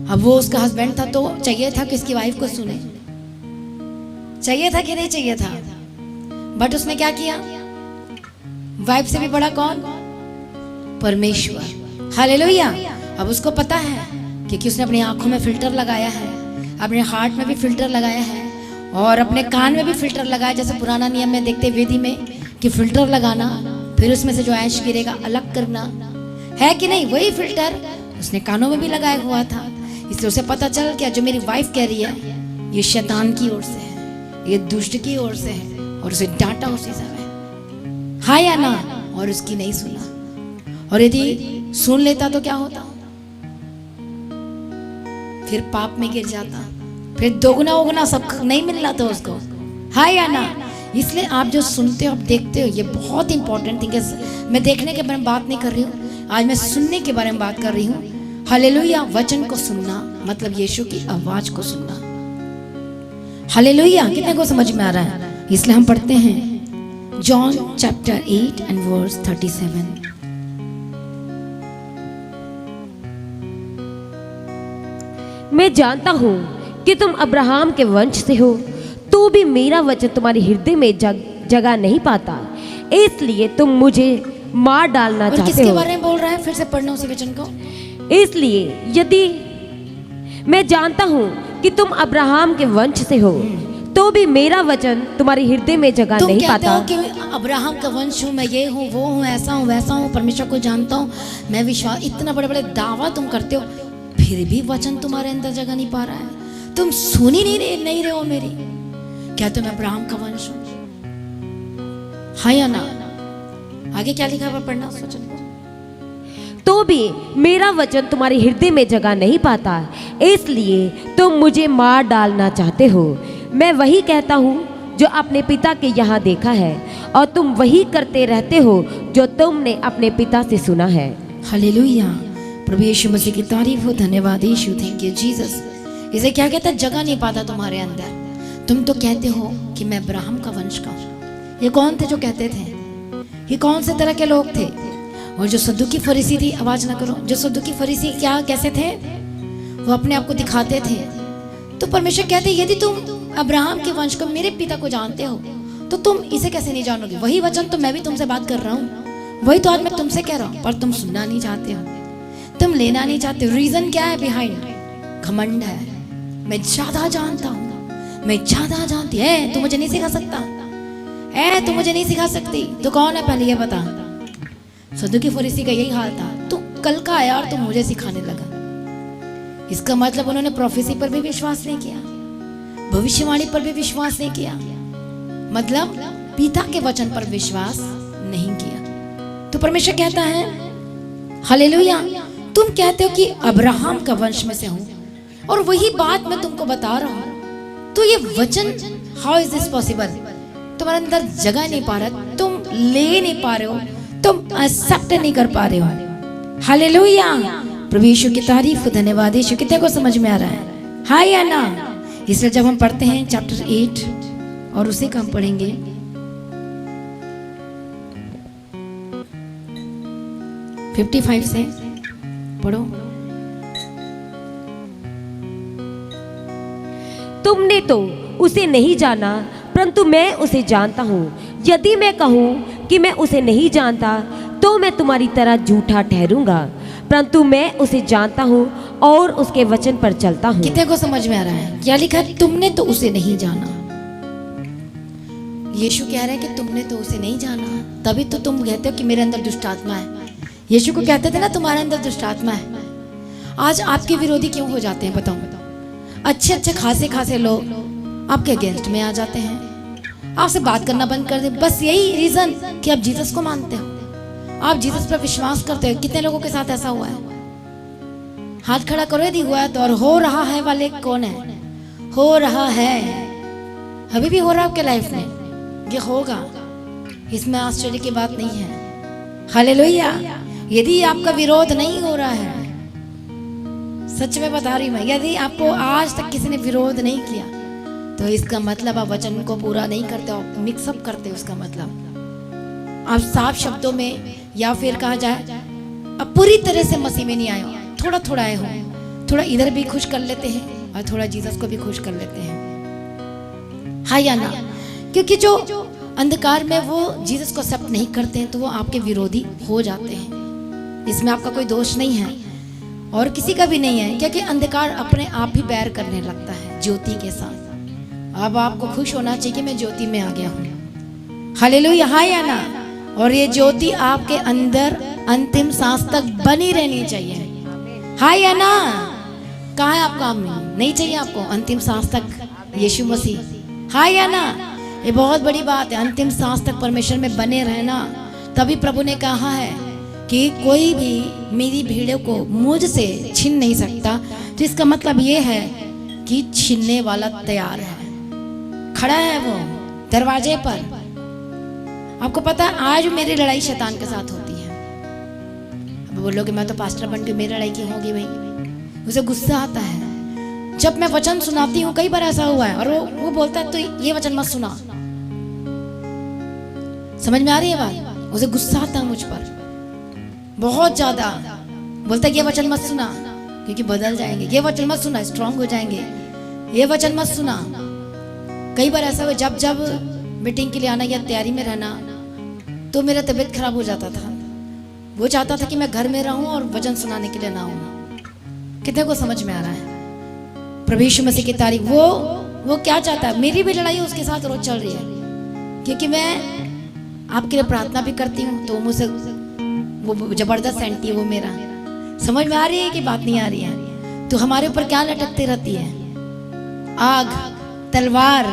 अब वो उसका हस्बैंड था तो चाहिए था कि उसकी वाइफ को सुने, चाहिए था कि नहीं चाहिए था? बट उसने क्या किया? वाइफ से भी बड़ा कौन? परमेश्वर। हालेलुया! अब उसको पता है क्योंकि उसने अपनी आंखों में फिल्टर लगाया है, अपने हार्ट में भी फिल्टर लगाया है और अपने कान में भी फिल्टर लगाया। जैसे पुराना नियम में देखते वेदी में कि फिल्टर लगाना, फिर उसमें से जो ऐश गिरेगा अलग करना, है कि नहीं? वही फिल्टर उसने कानों में भी लगाया हुआ था। इसलिए उसे पता चल गया जो मेरी वाइफ कह रही है ये शैतान की ओर से है, ये दुष्ट की ओर से है, और उसे डांटा उसी समय। हाँ या ना? और उसकी नहीं सुना। और यदि सुन लेता तो क्या होता? फिर पाप में गिर जाता, फिर दोगुना उगना सब नहीं मिलना तो उसको। हाँ या ना? इसलिए आप जो सुनते हो, आप देखते हो, ये बहुत इंपॉर्टेंट थिंग है। मैं देखने के बारे में बात नहीं कर रही हूँ, आज मैं सुनने के बारे में बात कर रही हूँ। हालेलुया! वचन को सुनना मतलब यीशु की आवाज को सुनना। हालेलुया! कितने को समझ में आ रहा है? इसलिए हम पढ़ते हैं जॉन चैप्टर 8 एंड वर्स 37। मैं जानता हूँ कि तुम अब्राहम के वंश से हो, तो भी मेरा वचन तुम्हारे हृदय में जगह नहीं पाता, इसलिए तुम मुझे मार डालना और चाहते किसके हो। बारे में बोल रहा है? फिर से पढ़ना उसी वचन को। इसलिए यदि मैं जानता हूँ कि तुम अब्राहम के वंश से हो, तो भी मेरा वचन तुम्हारे हृदय में जगह नहीं तुम कहते पाता। हो कि अब्राहम का वंश हूँ, मैं ये हूँ, वो हूँ, ऐसा हूँ, वैसा हूँ, परमेश्वर को जानता हूँ, मैं विश्वास, इतना बड़े बड़े दावा तुम करते हो, फिर भी वचन तुम्हारे अंदर जगह नहीं पा रहा है। तुम सुन ही नहीं रहे हो मेरी। क्या तुम अब्राहम का वंश हो? हाँ या ना? आगे क्या लिखा है पढ़ना उस वचन को। तो भी मेरा वचन तुम्हारे हृदय में जगह नहीं पाता, इसलिए तुम मुझे मार डालना चाहते हो। मैं वही कहता हूँ जो अपने पिता के यहाँ देखा है, और तुम वही करते रहते हो जो तुमने अपने पिता से सुना है। हालेलुया, प्रभु यीशु मसीह की तारीफ हो। धन्यवाद यीशु, थैंक यू जीसस। इसे क्या कहता है? जगह नहीं पाता तुम्हारे अंदर। तुम तो कहते हो कि मैं अब्राहम का वंश का हूँ। ये कौन थे जो कहते थे? ये कौन से तरह के लोग थे? और जो सद्दुकी फरीसी थी, आवाज ना करो, जो सद्दुकी फरीसी क्या कैसे थे? वो अपने आप को दिखाते थे। तो परमेश्वर कहते यदि तुम अब्राहम के वंश को, मेरे पिता को जानते हो, तो तुम इसे कैसे नहीं जानोगे? वही वचन तो मैं भी तुमसे बात कर रहा हूँ, वही तो आज मैं तुमसे कह रहा हूँ, पर तुम सुनना नहीं चाहते हो, तुम लेना नहीं चाहते हो। रीजन क्या है बिहाइंड? घमंड है। मैं ज्यादा जानता हूँ, मैं ज्यादा जानती है, तू मुझे नहीं सिखा सकता है, तू मुझे नहीं सिखा सकती। तो कौन है पहले ये बता? सद्दुकी फरीसी का यही हाल था। तू कल का आया और तू मुझे सिखाने लगा। इसका मतलब उन्होंने प्रोफेसी पर भी विश्वास नहीं किया, भविष्यवाणी पर भी विश्वास नहीं किया, मतलब पिता के वचन पर विश्वास नहीं किया। तो परमेश्वर कहता है हालेलुया, तुम कहते हो कि अब्राहम का वंश में से हूं, और वही बात मैं तुमको बता रहा हूं। तो ये वचन, हाउ इज दिस पॉसिबल? तुम्हारे अंदर जगह नहीं पा रहा, तुम ले नहीं पा रहे हो, तुम एक्सेप्ट नहीं कर पा रहे हो। हालेलुया, प्रभु यीशु की तारीफ, धन्यवाद यीशु। कितने को समझ में आ रहा है? हाँ या ना? इसलिए जब हम पढ़ते हैं चैप्टर 8 और उसे का हम पढ़ेंगे 55 से, पढ़ो। तुमने तो उसे नहीं जाना, परंतु मैं उसे जानता हूँ। यदि मैं कहूँ कि मैं उसे नहीं जानता, तो मैं तुम्हारी तरह झूठा ठहरूंगा, परंतु मैं उसे जानता हूँ और उसके वचन पर चलता हूँ। कितने को समझ में आ रहा है? क्या लिखा है? तुमने तो उसे नहीं जाना। यीशु कह रहे हैं कि तुमने तो उसे नहीं जाना, तभी तो तुम कहते हो कि मेरे अंदर दुष्ट आत्मा है। यीशु को कहते थे ना तुम्हारे अंदर दुष्ट आत्मा है। आज आपके विरोधी क्यों हो जाते हैं बताओ? अच्छे अच्छे खासे लोग आपके अगेंस्ट में आ जाते हैं, आपसे बात करना बंद कर दे। बस यही रीजन कि आप जीसस को मानते हो, आप जीसस पर विश्वास करते हो। कितने लोगों के साथ ऐसा हुआ है? हाथ खड़ा करो यदि हुआ है तो। और हो रहा है वाले कौन है? हो रहा है, अभी भी हो रहा है आपके लाइफ में, ये होगा, इसमें आश्चर्य की बात नहीं है। हालेलुया, यदि आपका विरोध नहीं हो रहा है, सच में बता रही मैं, यदि आपको आज तक किसी ने विरोध नहीं किया, तो इसका मतलब आप वचन को पूरा नहीं करते हो, मिक्सअप करते हो। उसका मतलब आप साफ शब्दों में, या फिर कहा जाए अब पूरी तरह से मसीह में नहीं आए हो, थोड़ा थोड़ा आए हो, थोड़ा इधर भी खुश कर लेते हैं और थोड़ा जीसस को भी खुश कर लेते हैं। हाँ या ना? क्योंकि जो अंधकार में वो जीसस को एक्सेप्ट नहीं करते हैं, तो वो आपके विरोधी हो जाते हैं। इसमें आपका कोई दोष नहीं है और किसी का भी नहीं है, क्योंकि अंधकार अपने आप ही बैर करने लगता है ज्योति के साथ। अब आपको खुश होना चाहिए कि मैं ज्योति में आ गया हूँ। हालेलुया, हाँ या ना? और ये ज्योति आपके अंदर अंतिम सांस तक बनी रहनी चाहिए। हाँ या ना? कहाँ है आपका आमीन? नहीं चाहिए आपको अंतिम सांस तक यीशु मसीह? हाँ या ना? ये बहुत बड़ी बात है, अंतिम सांस तक परमेश्वर में बने रहना। तभी प्रभु ने कहा है कि कोई भी मेरी भीड़ों को मुझसे छीन नहीं सकता। तो इसका मतलब ये है कि छीनने वाला तैयार है, खड़ा है वो दरवाजे पर। आपको पता है आज मेरी लड़ाई शैतान के साथ होती है। अब बोलोगे मैं तो पास्टर बन के मेरी लड़ाई क्यों होगी भाई? उसे गुस्सा आता है जब मैं वचन सुनाती हूँ। कई बार ऐसा हुआ है, और वो बोलता है तो ये वचन मत सुना। समझ में आ रही है बात? उसे गुस्सा आता है मुझ पर बहुत ज्यादा। बोलता है ये वचन मत सुना क्योंकि बदल जाएंगे, ये वचन मत सुना स्ट्रांग हो जाएंगे, ये वचन मत सुना। कई बार ऐसा हुआ जब जब मीटिंग के लिए आना या तैयारी में रहना, तो मेरा तबीयत खराब हो जाता था। वो चाहता था कि मैं घर में रहूं और वचन सुनाने के लिए ना आऊं। कितने को समझ में आ रहा है? प्रभु यीशु मसीह की तारीफ। वो क्या चाहता है? मेरी भी लड़ाई उसके साथ रोज चल रही है, क्योंकि मैं आपके लिए प्रार्थना भी करती हूँ, तो मुझसे वो जबरदस्त एंटी है वो मेरा। समझ में आ रही है कि बात नहीं आ रही है? तो हमारे ऊपर क्या लटकती रहती है? आग, तलवार,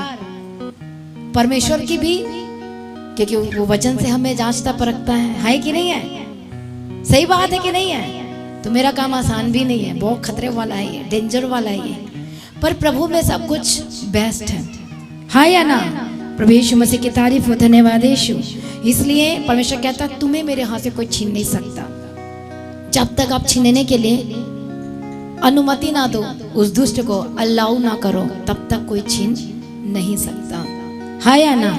परमेश्वर की भी, क्योंकि वो वचन से हमें जांचता परखता है कि नहीं है? सही बात है कि नहीं है? तो मेरा काम आसान भी नहीं है, बहुत खतरे वाला है ये, डेंजर वाला है ये, पर प्रभु में सब कुछ बेस्ट है। हाँ या ना? प्रभु यीशु मसीह की तारीफ हो, धन्यवाद यीशु। इसलिए परमेश्वर कहता तुम्हें मेरे हाथ से कोई छीन नहीं सकता। जब तक आप छीनने के लिए अनुमति ना दो, उस दुष्ट को अलाउ ना करो, तब तक कोई छीन नहीं सकता। हाँ या ना?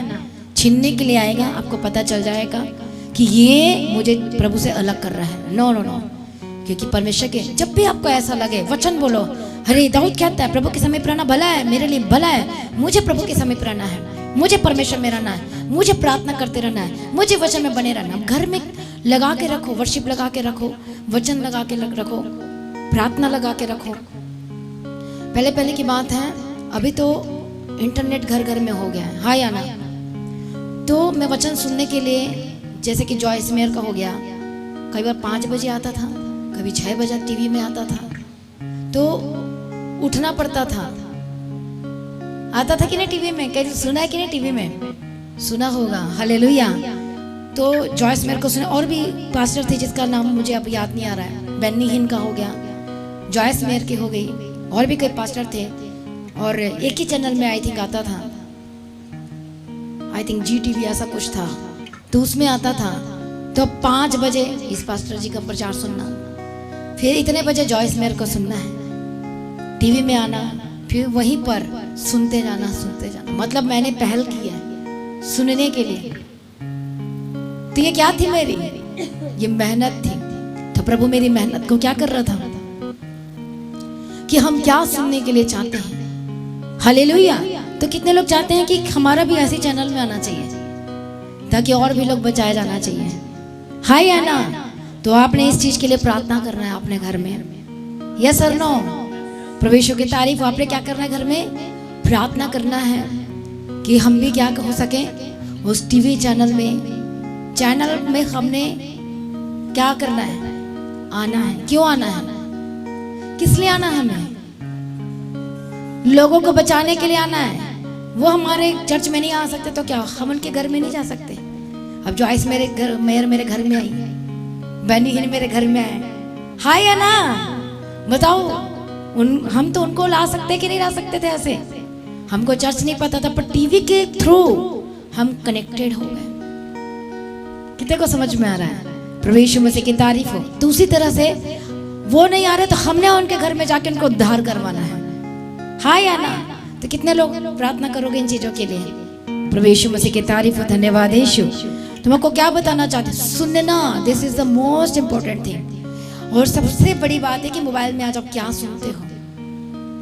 छीनने के लिए आएगा, आपको पता चल जाएगा कि ये मुझे प्रभु से अलग कर रहा है। नो नो नो, क्योंकि परमेश्वर के जब भी आपको ऐसा लगे वचन बोलो। अरे दाऊद कहता है प्रभु के समय रहना भला है, मेरे लिए भला है, मुझे प्रभु के समय रहना है, मुझे परमेश्वर में रहना है, मुझे प्रार्थना करते रहना है, मुझे वचन में बने रहना है। घर में लगा के रखो, वर्शिप लगा के रखो, वचन लगा के रखो, प्रार्थना लगा के रखो। पहले पहले की बात है, अभी तो इंटरनेट घर घर में हो गया है। हाँ या ना? तो मैं वचन सुनने के लिए, जैसे कि जॉयस मेयर का हो गया, कई बार 5 बजे आता था, कभी 6 बजे टीवी में आता था, तो उठना पड़ता था। आता था कि नहीं टीवी में? कहीं सुना है कि नहीं? टीवी में सुना होगा, हालेलुया। तो जॉयस मेयर को सुना, और भी पास्टर थे जिसका नाम मुझे अब याद नहीं आ रहा है, बेन्नी हिन का हो गया, जॉयस मेयर की हो गई, और भी कई पास्टर थे। और एक ही चैनल में आई थिंक आता था, आई थिंक GTV ऐसा कुछ था, तो उसमें आता था। तो 5 बजे इस पास्टर जी का प्रचार सुनना, फिर इतने बजे जॉयस मेयर को सुनना है, टीवी में आना, फिर वहीं पर सुनते जाना सुनते जाना। मतलब मैंने पहल की है सुनने के लिए। तो ये क्या थी मेरी? ये मेहनत थी। तो प्रभु मेरी मेहनत को क्या कर रहा था कि हम क्या सुनने के लिए चाहते हैं। हालेलुया। तो कितने लोग चाहते हैं कि हमारा भी ऐसे चैनल में आना चाहिए ताकि और भी लोग बचाए जाना चाहिए। हाँ या ना? तो आपने इस चीज के लिए प्रार्थना करना है अपने घर में। यस और नो? प्रभु यीशु की तारीफ। आपने क्या करना है? घर में प्रार्थना करना है कि हम भी क्या हो सके उस टीवी चैनल में हमने क्या करना है? आना है। क्यों आना है? किस लिए आना है? हमें लोगों को बचाने के लिए आना है। वो हमारे चर्च में नहीं आ सकते तो क्या हम उनके घर में नहीं जा सकते? अब जॉयस मेयर मेरे घर में आई, बेनी हिन मेरे घर में आए। हाँ या ना? बताओ, हम तो उनको ला सकते कि नहीं ला सकते थे? ऐसे हमको चर्च नहीं पता था, पर टीवी के थ्रू हम कनेक्टेड हो गए। कितने को समझ में आ रहा है? प्रभु यीशु मसीह की तारीफ हो। तो उसी तरह से वो नहीं आ रहे तो हमने उनके घर में जाके उनको उद्धार करवाना है। हाँ या ना? तो कितने लोग प्रार्थना करोगे इन चीजों के लिए? प्रभु यीशु मसीह की तारीफ हो, धन्यवाद यीशु। तुमको क्या बताना चाहते? सुनना, this is the most important thing. और सबसे बड़ी बात है कि मोबाइल में आज आप क्या सुनते हो,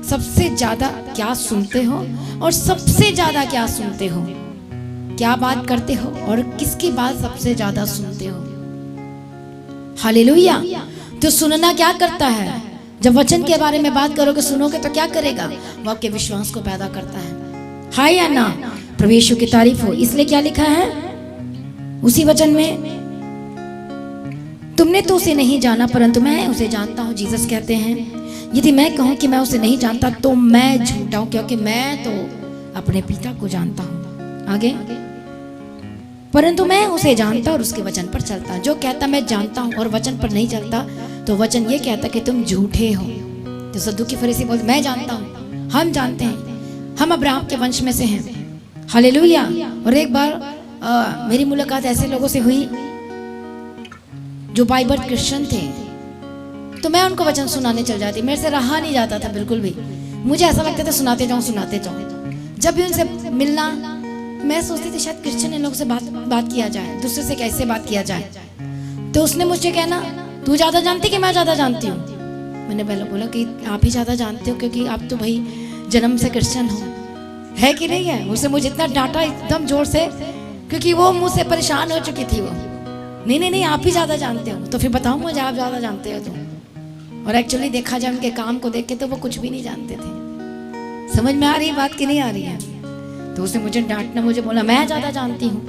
सबसे ज्यादा क्या सुनते हो, और सबसे ज्यादा क्या सुनते हो, क्या बात करते हो, और किसकी बात सबसे ज्यादा सुनते हो। हालेलुया। तो सुनना क्या करता है? जब वचन के बारे में बात करोगे, सुनोगे तो क्या करेगा? वो आपके विश्वास को पैदा करता है। हाँ या ना? प्रभु यीशु की तारीफ हो। इसलिए क्या लिखा है उसी वचन में? तुमने तो उसे नहीं जाना परंतु मैं उसे जानता हूँ। जीसस कहते हैं यदि मैं कहूँ कि मैं उसे नहीं जानता तो मैं झूठा हूँ, क्योंकि मैं तो अपने पिता को जानता हूँ। आगे, परंतु मैं उसे जानता और उसके वचन पर चलता। जो कहता मैं जानता हूँ और वचन पर नहीं चलता तो वचन ये कहता कि तुम झूठे हो। तो सद्दुकी फरीसी बोलते मैं जानता हूँ, हम जानते हैं, हम अब्राहम के वंश में से हैं। हालेलुया। और एक बार मेरी मुलाकात ऐसे लोगों से हुई जो बाइबल क्रिश्चियन थे, तो मैं उनको वचन सुनाने चल जाती। मेरे से रहा नहीं जाता था बिल्कुल भी। मुझे ऐसा लगता था सुनाते जाऊँ सुनाते जाऊँ। जब भी उनसे मिलना मैं सोचती थी शायद क्रिश्चियन इन लोगों से बात किया जाए, दूसरे से कैसे बात किया जाए। तो उसने मुझसे कहना तू ज़्यादा जानती कि मैं ज़्यादा जानती हूँ? मैंने पहले बोला कि आप ही ज़्यादा जानते हो, क्योंकि आप तो भाई जन्म से क्रिश्चियन हो, है कि नहीं है? उसने मुझे इतना डांटा एकदम जोर से, क्योंकि वो मुझसे परेशान हो चुकी थी। वो नहीं आप ही ज़्यादा जानते हो। तो फिर बताओ मुझे, आप ज़्यादा जानते हो तो। और एक्चुअली देखा जाए उनके काम को देख के तो वो कुछ भी नहीं जानते थे। समझ में आ रही है बात कि नहीं आ रही है? तो उसने मुझे डांटना, मुझे बोला मैं ज़्यादा जानती हूँ,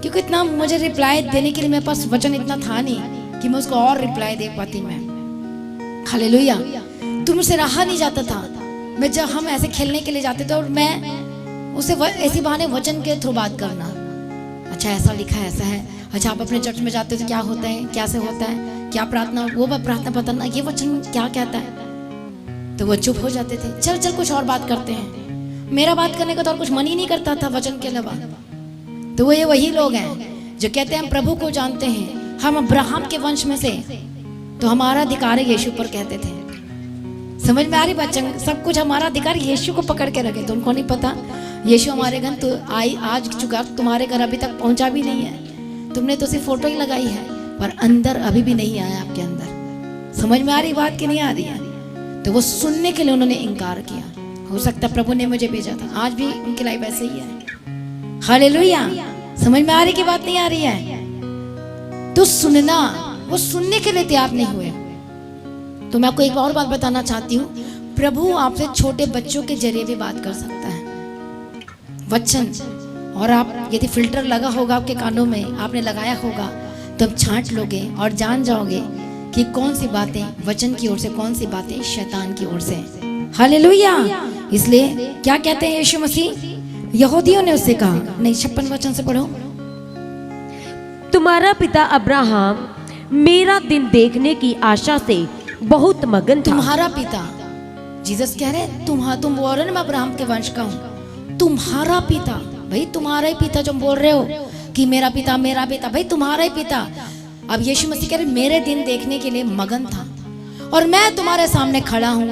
क्योंकि इतना मुझे रिप्लाई देने के लिए मेरे पास वचन इतना था नहीं कि मैं उसको और रिप्लाई दे पाती। मैं हालेलुया। तो मुझसे रहा नहीं जाता था। मैं जब हम ऐसे खेलने के लिए जाते थे और मैं उसे ऐसी बहाने वचन के थ्रू बात करना, अच्छा ऐसा लिखा है, ऐसा है, अच्छा आप अपने चर्च में जाते हो तो क्या होता है, कैसे होता है, क्या प्रार्थना, वो प्रार्थना बताना, ये वचन क्या कहता है। तो वो चुप हो जाते थे। चल कुछ और बात करते हैं। मेरा बात करने का तो और कुछ मन ही नहीं करता था वचन के अलावा। तो वो ये वही लोग हैं जो कहते हैं हम प्रभु को जानते हैं, हम अब्राहम के वंश में से, तो हमारा अधिकार है यीशु पर कहते थे। समझ में आ रही बच्चन? सब कुछ हमारा अधिकार यीशु को पकड़ के रखे। तुमको नहीं पता यीशु हमारे घर तो आज चुका, तुम्हारे घर अभी तक पहुंचा भी नहीं है। तुमने तो सिर्फ फोटो ही लगाई है, पर अंदर अभी भी नहीं आया आपके अंदर। समझ में आ रही बात कि नहीं आ रही है? तो वो सुनने के लिए उन्होंने इनकार किया। हो सकता है प्रभु ने मुझे भेजा था, आज भी उनकी लाइफ ऐसे ही है। हालेलुया। समझ में आ रही की बात नहीं आ रही है? तो सुनना, वो सुनने के लिए तैयार नहीं हुए। तो मैं आपको एक और बात बताना चाहती हूँ, प्रभु आपसे छोटे बच्चों के जरिए भी बात कर सकता है वचन। और आप यदि फिल्टर लगा होगा आपके कानों में, आपने लगाया होगा, तो आप छांट लोगे और जान जाओगे कि कौन सी बातें वचन की ओर से, कौन सी बातें शैतान की ओर से। हालेलुया। इसलिए क्या कहते हैं यीशु मसीह? यहूदियों ने उससे कहा, नहीं 56 वचन से पढ़ो। तुम्हारा पिता अब्राहम मेरा दिन देखने की आशा से बहुत मगन था। तुम्हारा पिता, जीसस कह रहे हैं तुम बोल रहे हो ना मैं अब्राहम के वंश का हूँ। तुम्हारा पिता, भाई तुम्हारा ही पिता जो बोल रहे हो कि मेरा पिता, भाई तुम्हारा ही पिता। अब यीशु मसीह कह रहे मेरे दिन देखने के लिए मगन था और मैं तुम्हारे सामने खड़ा हूं।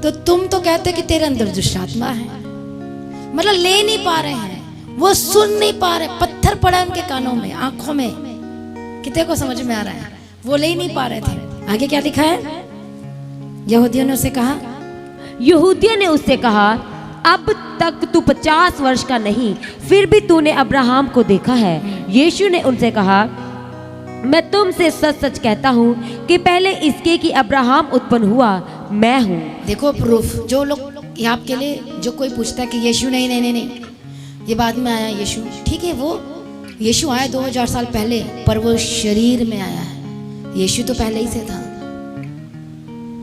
तो तुम तो कहते कि तेरे अंदर दुष्ट आत्मा है, मतलब ले नहीं पा रहे हैं, वो सुन नहीं पा रहे, पत्थर पड़ा उनके कानों में, आंखों में। कितने को समझ में आ रहा है? वो ले नहीं पा रहे थे। आगे क्या लिखा है? यहूदियों ने उससे कहा, यहूदियों ने उससे कहा, अब तक तू 50 वर्ष का नहीं, फिर भी तूने अब्राहम को देखा है। यीशु ने उनसे कहा, मैं तुमसे सच सच कहता हूँ कि पहले इसके कि अब्राहम उत्पन्न हुआ, मैं हूँ। देखो प्रूफ। जो लोग आपके लिए, जो कोई पूछता है कि यीशु नहीं, ये बाद में आया यीशु, ठीक है, वो यीशु आया 2000 साल पहले, पर वो शरीर में आया है। यीशु तो पहले ही से था।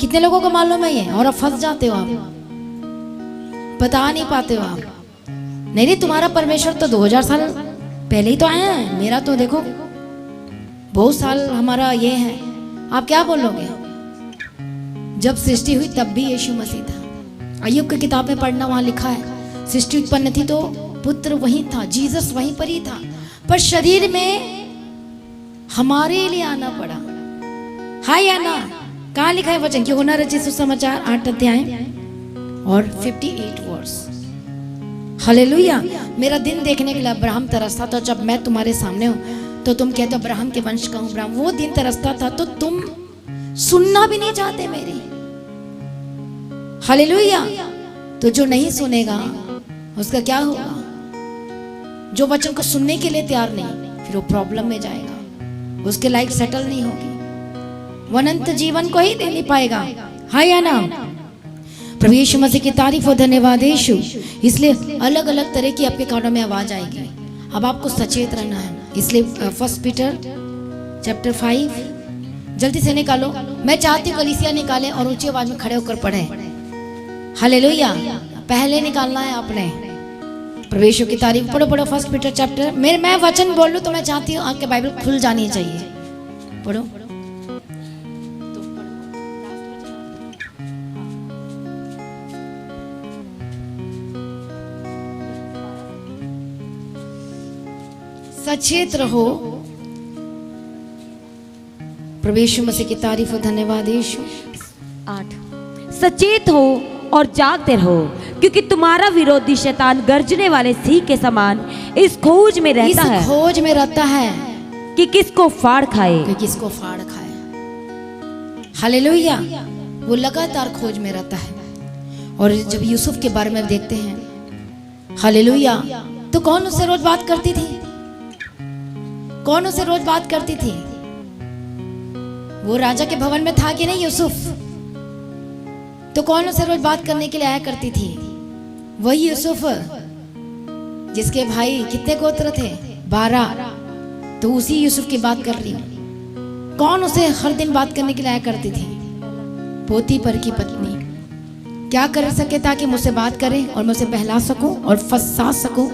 कितने लोगों को मालूम है ये? और अब फंस जाते हो, आप बता नहीं पाते हो आप। नहीं, तुम्हारा परमेश्वर तो 2000 साल पहले ही तो आया है। मेरा तो देखो बहुत साल हमारा ये है। आप क्या बोलोगे? जब सृष्टि हुई तब भी यीशु मसीह था। अय्यूब की किताब में पढ़ना, वहां लिखा है सृष्टि उत्पन्न थी तो पुत्र वहीं था, जीसस वहीं पर ही था, पर शरीर में हमारे लिए आना पड़ा। हाय या ना? कहाँ लिखा है वचन? यूहन्ना रचित सुसमाचार 8 अध्याय और 58 वर्स। हालेलुया। मेरा दिन देखने के लिए अब्राहम तरसता था। जब मैं तुम्हारे सामने हूं तो तुम कहते हो अब्राहम के वंश का हूं। अब्राहम वो दिन तरसता था, तो तुम सुनना भी नहीं चाहते मेरी। हालेलुया। तो जो नहीं सुनेगा उसका क्या होगा? जो वचन को सुनने के लिए तैयार नहीं, फिर वो प्रॉब्लम में जाएगा, उसके लाइफ सेटल नहीं होगी, वो अनंत जीवन को ही दे नहीं पाएगा। हाय या ना? प्रभु यीशु मसीह की तारीफ और धन्यवाद यीशु। इसलिए अलग अलग तरह की आपके कानों में आवाज आएगी। अब आपको सचेत रहना है। इसलिए 1 पीटर चैप्टर 5 जल्दी से निकालो। मैं चाहती हूँ कलीसिया निकालें और ऊंची आवाज में खड़े होकर पढ़ें। हालेलुया। पहले निकालना है आपने। प्रभु यीशु की तारीफ। पढ़ो 1 पीटर चैप्टर। मैं वचन बोल लूं तो मैं चाहती हूँ आपके बाइबल खुल जानी चाहिए। पढ़ो। सचेत रहो। प्रभु यीशु मसीह की तारीफ और धन्यवाद यीशु। 8 सचेत हो और जागते रहो, क्योंकि तुम्हारा विरोधी शैतान गर्जने वाले सिंह के समान इस खोज में रहता है। इस खोज में रहता है कि किसको फाड़ खाए। कि किसको फाड़ खाए। हालेलुया। वो लगातार खोज में रहता है। और जब यूसुफ के बारे में देखते हैं, हालेलुया, तो कौन उससे रोज बात करती थी? कौन उससे रोज बात करती थी? वो राजा के भवन में था कि नहीं यूसुफ? तो कौन उससे रोज बात करने के लिए आया करती थी? वही यूसुफ जिसके भाई कितने गोत्र थे? 12। तो उसी यूसुफ की बात कर रही हूं। कौन उसे हर दिन बात करने के लिए आया करती थी? पोतीफर की पत्नी। क्या कर सके ताकि मुझसे बात करे और मैं उसे बहला सकूं और फंसा सकूं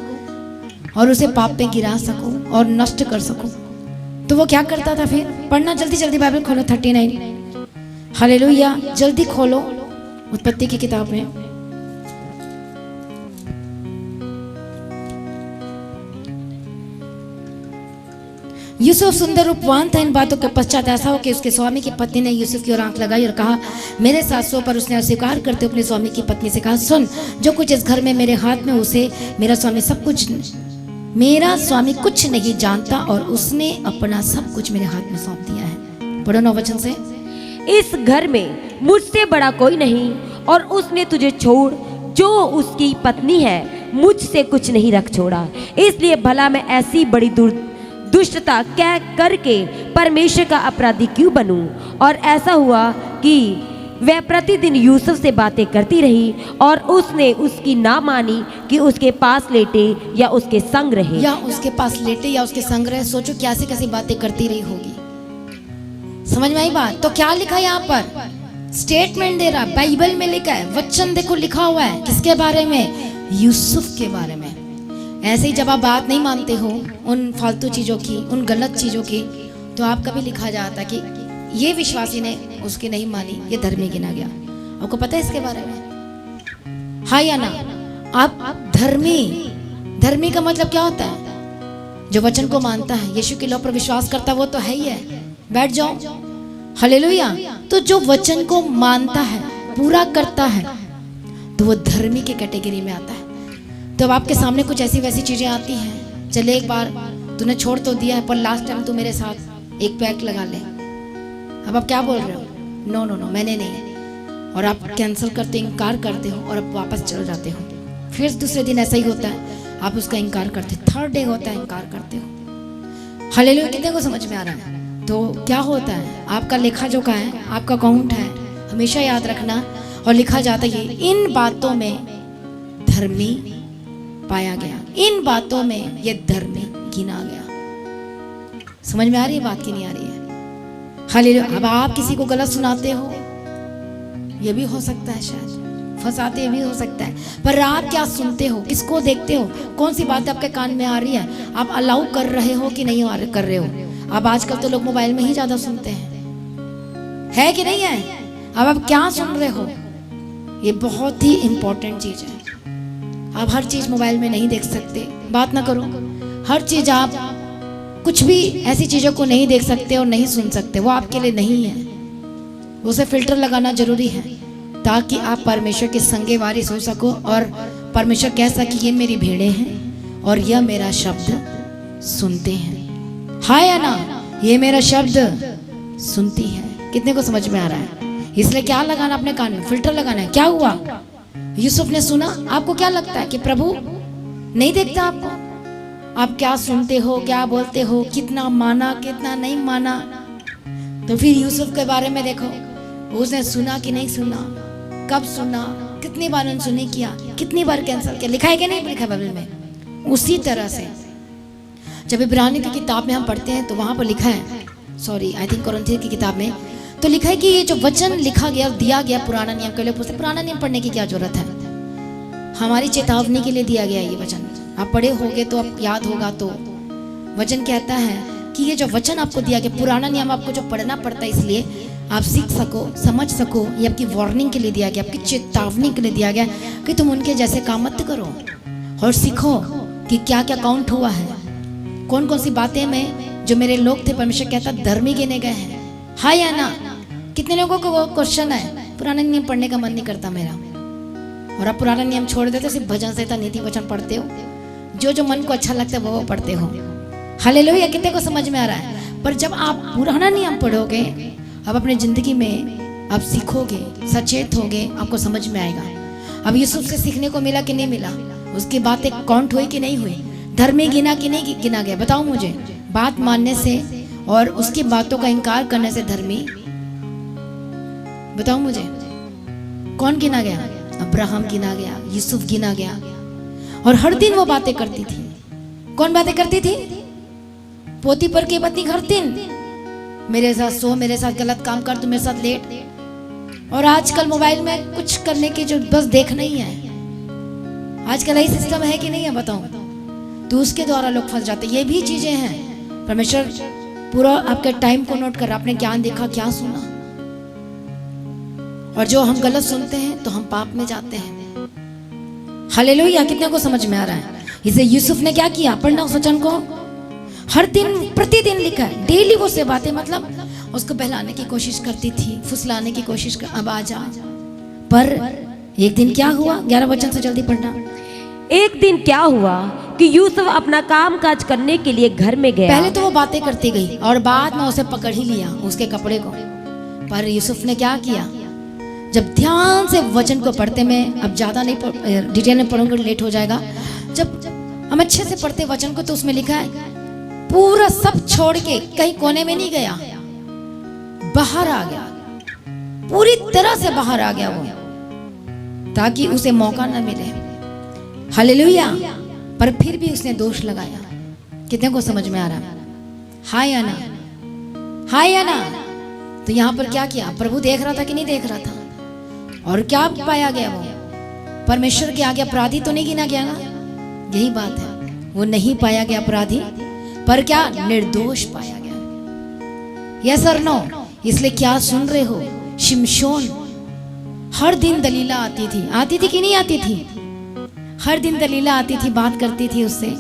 और उसे पाप पे गिरा सकूं और नष्ट कर सकूं? तो वो क्या करता था फिर? पढ़ना जल्दी जल्दी, बाइबल खोलो 39। हालेलुया। जल्दी खोलो उत्पत्ति की किताब में। यूसुफ सुंदर रूपवान था। इन बातों के पश्चात ऐसा हो कि उसके स्वामी की पत्नी ने यूसुफ की ओर आंख लगाई और कहा, मेरे साथ सो। पर उसने अस्वीकार करते अपने स्वामी की पत्नी से कहा, सुन, जो कुछ इस घर में मेरे हाथ में उसे मेरा स्वामी कुछ नहीं जानता और उसने अपना सब कुछ मेरे हाथ में सौंप दिया है। पढ़ो 9 वचन से। इस घर में मुझसे बड़ा कोई नहीं और उसने तुझे छोड़ जो उसकी पत्नी है मुझसे कुछ नहीं रख छोड़ा। इसलिए भला मैं ऐसी बड़ी दुष्टता कह करके परमेश्वर का अपराधी क्यों बनूं? और ऐसा हुआ कि वह प्रतिदिन यूसुफ से बातें करती रही और उसने उसकी ना मानी कि उसके पास लेटे या उसके संग रहे। या उसके पास लेटे या उसके संग रहे। सोचो कैसे कैसी बातें करती रही होगी। समझ में आई बात? तो क्या लिखा है यहाँ पर? स्टेटमेंट दे रहा, बाइबल में लिखा है, वचन देखो लिखा हुआ है। किसके बारे में? यूसुफ के बारे में। ऐसे ही जब आप बात नहीं मानते हो उन फालतू चीजों की, उन गलत चीजों की, तो आपका भी लिखा जाता कि ये विश्वासी ने उसकी नहीं मानी, ये धर्मी गिना गया। आपको पता है इसके बारे में? हाँ या ना? आप धर्मी का मतलब क्या होता है? जो वचन को मानता है, यीशु के लौ पर विश्वास करता है, वो तो है ही है। बैठ जाओ। हालेलुया। तो जो वचन को मानता है, पूरा करता है, तो वो धर्मी की कैटेगरी में आता है। तो अब आपके सामने कुछ ऐसी वैसी चीजें आती हैं, चले एक बार तूने छोड़ तो दिया है, पर लास्ट टाइम तू मेरे साथ एक पैक लगा ले। अब आप क्या बोल रहे हो? नो नो नो, मैंने नहीं। और आप कैंसिल करते, इनकार करते हो और अब वापस चले जाते हो। फिर दूसरे दिन ऐसा ही होता है, आप उसका इनकार करते, थर्ड डे होता है, इनकार करते हो। हालेलुया। कितने को समझ में आ रहा है? तो क्या होता है? आपका लेखा जोखा है, आपका अकाउंट है, हमेशा याद रखना। और लिखा जाता है इन बातों में धर्मी पाया गया, इन बातों में ये धर्मी गिना गया। समझ में आ रही है बात की नहीं आ रही है? हालेलुया। अब आप किसी को गलत सुनाते हो, ये भी हो सकता है, शायद फंसाते भी हो सकता है, पर आप क्या सुनते हो, किसको देखते हो, कौन सी बात आपके कान में आ रही है, आप अलाउ कर रहे हो कि नहीं कर रहे हो? अब आजकल तो लोग मोबाइल में ही ज्यादा सुनते हैं, है कि नहीं है? अब आप क्या सुन रहे हो, ये बहुत ही इंपॉर्टेंट चीज है। आप हर चीज मोबाइल में नहीं देख सकते, बात ना करो। हर चीज आप कुछ भी ऐसी चीजों को नहीं देख सकते और नहीं सुन सकते, वो आपके लिए नहीं है। उसे फिल्टर लगाना जरूरी है ताकि आप परमेश्वर के संगे वारिस हो सको और परमेश्वर कह सके ये मेरी भेड़े हैं और यह मेरा शब्द सुनते हैं। हाँ या ना? ये मेरा शब्द सुनती है। कितने को समझ में आ रहा है? इसलिए क्या लगाना अपने कान में? फिल्टर लगाना है। क्या हुआ? यूसुफ ने सुना। आपको क्या लगता है कि प्रभु नहीं देखता आपको? आप क्या सुनते हो, क्या बोलते हो, कितना माना, कितना नहीं माना? तो फिर यूसुफ के बारे में देखो, उसने सुना कि नहीं सुना, कब सुना, कितनी बार अनसुनी किया, कितनी बार कैंसिल किया। लिखा है कि नहीं लिखा बाइबल में? उसी तरह से जब इब्रानी की किताब में हम पढ़ते हैं तो वहां पर लिखा है, सॉरी आई थिंक कुरिन्थियों की किताब में तो लिखा है कि ये जो वचन लिखा गया, दिया गया पुराना नियम के लिए, पूछते पुराना नियम पढ़ने की क्या जरूरत है? हमारी चेतावनी के लिए दिया गया ये वचन। आप पढ़े होगे तो आप याद होगा। तो वचन कहता है कि ये जो वचन आपको दिया गया, पुराना नियम आपको जो पढ़ना पड़ता है इसलिए आप सीख सको, समझ सको। ये आपकी वार्निंग के लिए दिया गया, आपकी चेतावनी के लिए दिया गया कि तुम उनके जैसे काम मत करो और सीखो कि क्या क्या काउंट हुआ है, कौन कौन सी बातें में जो मेरे लोग थे परमेश्वर कहता धर्मी गिने गए हैं। हाँ या ना? कितने लोगों को वो क्वेश्चन है, पुराना नियम पढ़ने का मन नहीं करता मेरा, और आप पुराना नियम छोड़ देते, सिर्फ भजन संहिता नीति वचन पढ़ते हो, जो मन को अच्छा लगता है वो पढ़ते हो। हालेलुया। कितने को समझ में आ रहा है? पर जब आप पुराना नियम पढ़ोगे, अब अपनी जिंदगी में आप सीखोगे, सचेत होगे, आपको समझ में आएगा। अब यूसुफ से सीखने को मिला कि नहीं मिला? उसकी बातें काउंट हुई कि नहीं हुई? धर्मी गिना कि नहीं गिना गया? बताओ मुझे। बात मानने से और उसकी बातों का इनकार करने से धर्मी, बताओ मुझे कौन गिना गया? अब्राहम गिना गया, यूसुफ गिना गया। और हर दिन वो बातें करती थी। कौन बातें करती थी? पोतीपर की पत्नी हर दिन मेरे साथ सो, मेरे साथ गलत काम कर, तू मेरे साथ लेट। और आजकल मोबाइल में कुछ करने की जो बस देखना ही है। आजकल यही सिस्टम है कि नहीं है? बताओ। तो उसके द्वारा लोग फंस जाते। ये भी चीजें हैं। परमेश्वर पूरा आपके टाइम को नोट कर, आपने क्या देखा, क्या सुना, और जो हम गलत सुनते हैं तो हम पाप में जाते हैं। हालेलुया। कितने को समझ में आ रहा है? इसे यूसुफ ने क्या किया? पढ़ना उस वचन को। हर दिन प्रतिदिन लिखा है, डेली वो से बातें, मतलब उसको बहलाने की कोशिश करती थी, फुसलाने की कोशिश कर, अब आ जा। पर एक दिन क्या हुआ, 11 वचन से जल्दी पढ़ना। एक दिन क्या हुआ कि यूसुफ अपना काम काज करने के लिए घर में गया। पहले तो वो बातें करती गई और बाद में उसे पकड़ ही लिया, उसके कपड़े को। पर यूसुफ ने क्या किया, जब ध्यान से वचन को पढ़ते, मैं अब ज्यादा नहीं डिटेल में पढ़ूंगा, लेट हो जाएगा। जब हम अच्छे से पढ़ते वचन को तो उसमें लिखा है पूरा सब छोड़ के कहीं कोने में नहीं गया, बाहर आ गया, पूरी तरह से बाहर आ गया वो, ताकि उसे मौका न मिले। हालेलुया। पर फिर भी उसने दोष लगाया। कितने को समझ में आ रहा? हाय या ना? हाय या ना? तो यहाँ पर क्या किया, प्रभु देख रहा था कि नहीं देख रहा था? और क्या पाया गया, वो परमेश्वर के आगे अपराधी तो नहीं गिना गया ना? यही बात है, वो नहीं पाया गया अपराधी, पर क्या निर्दोष पाया गया। यस और नो? इसलिए क्या सुन रहे हो, शिमशोन हर दिन दलीला आती थी कि नहीं आती थी? हर दिन दलीला आती थी, बात करती थी उससे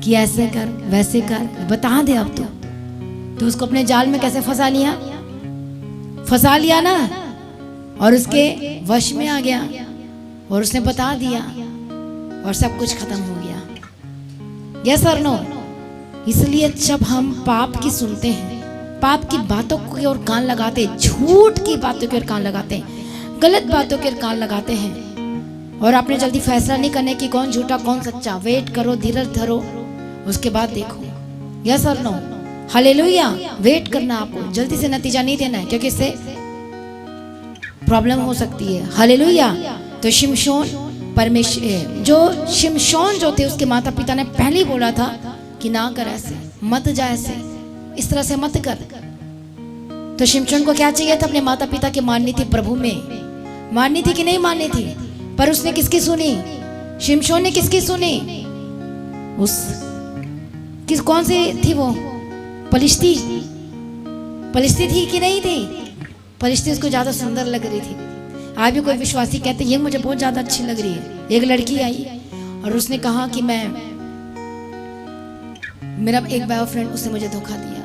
कि ऐसे कर वैसे कर, बता दे अब तो उसको अपने जाल में कैसे फंसा लिया ना, और उसके वश में आ गया और उसने बता दिया और सब कुछ खत्म हो गया। यस और नो? इसलिए जब हम पाप की सुनते हैं, पाप की बातों की ओर कान लगाते, झूठ की बातों की ओर कान लगाते, गलत बातों की ओर कान लगाते हैं, और आपने जल्दी फैसला नहीं करने की कौन झूठा कौन सच्चा, वेट करो, धीरज धरो, उसके बाद देखो। यस और नो? हालेलुया। वेट करना, आपको जल्दी से नतीजा नहीं देना है, क्योंकि इससे प्रॉब्लम हो सकती है। हालेलुया। तो शिमशोन शिमशोन जो थे, उसके माता पिता ने पहले ही बोला था कि ना कर, ऐसे मत जा, ऐसे इस तरह से मत कर। तो शिमशोन को क्या चाहिए था, अपने माता पिता की माननी थी, प्रभु में माननी थी कि नहीं माननी थी? पर उसने किसकी सुनी? शिमशोन ने किसकी सुनी? कौन सी थी वो? पलिश्ती थी कि नहीं थी? पलिश्ती उसको ज्यादा सुंदर लग रही थी। आज भी कोई विश्वासी कहते ये मुझे बहुत ज्यादा अच्छी लग रही है। एक लड़की आई और उसने कहा कि मेरा एक बॉयफ्रेंड, उसने मुझे धोखा दिया,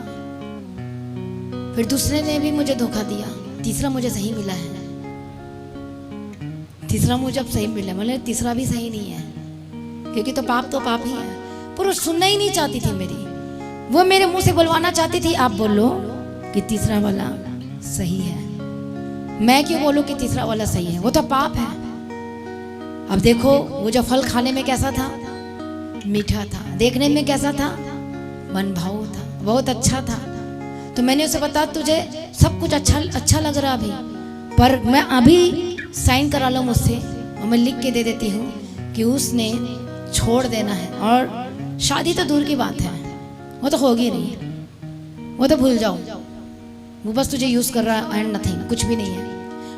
फिर दूसरे ने भी मुझे धोखा दिया, तीसरा मुझे सही मिला है, तीसरा मुझे अब सही मिला, मतलब तीसरा भी सही नहीं है, क्योंकि तो पाप ही है। पर वो सुनना ही नहीं चाहती थी मेरी, वो मेरे मुंह से बुलवाना चाहती थी, आप बोलो कि तीसरा वाला सही है। मैं क्यों बोलूं कि तीसरा वाला सही है? वो तो पाप है। अब देखो, वो जो फल खाने में कैसा था, मीठा था, देखने में कैसा था, मनभाऊ था, बहुत अच्छा था। तो मैंने उसे बताया तुझे सब कुछ अच्छा लग रहा अभी, पर मैं अभी साइन करा लो मुझसे और मैं लिख के दे देती हूँ कि उसने छोड़ देना है, और शादी तो दूर की बात है, वो तो होगी नहीं, वो तो भूल जाओ, वो बस तुझे यूज कर रहा है एंड नथिंग, कुछ भी नहीं है।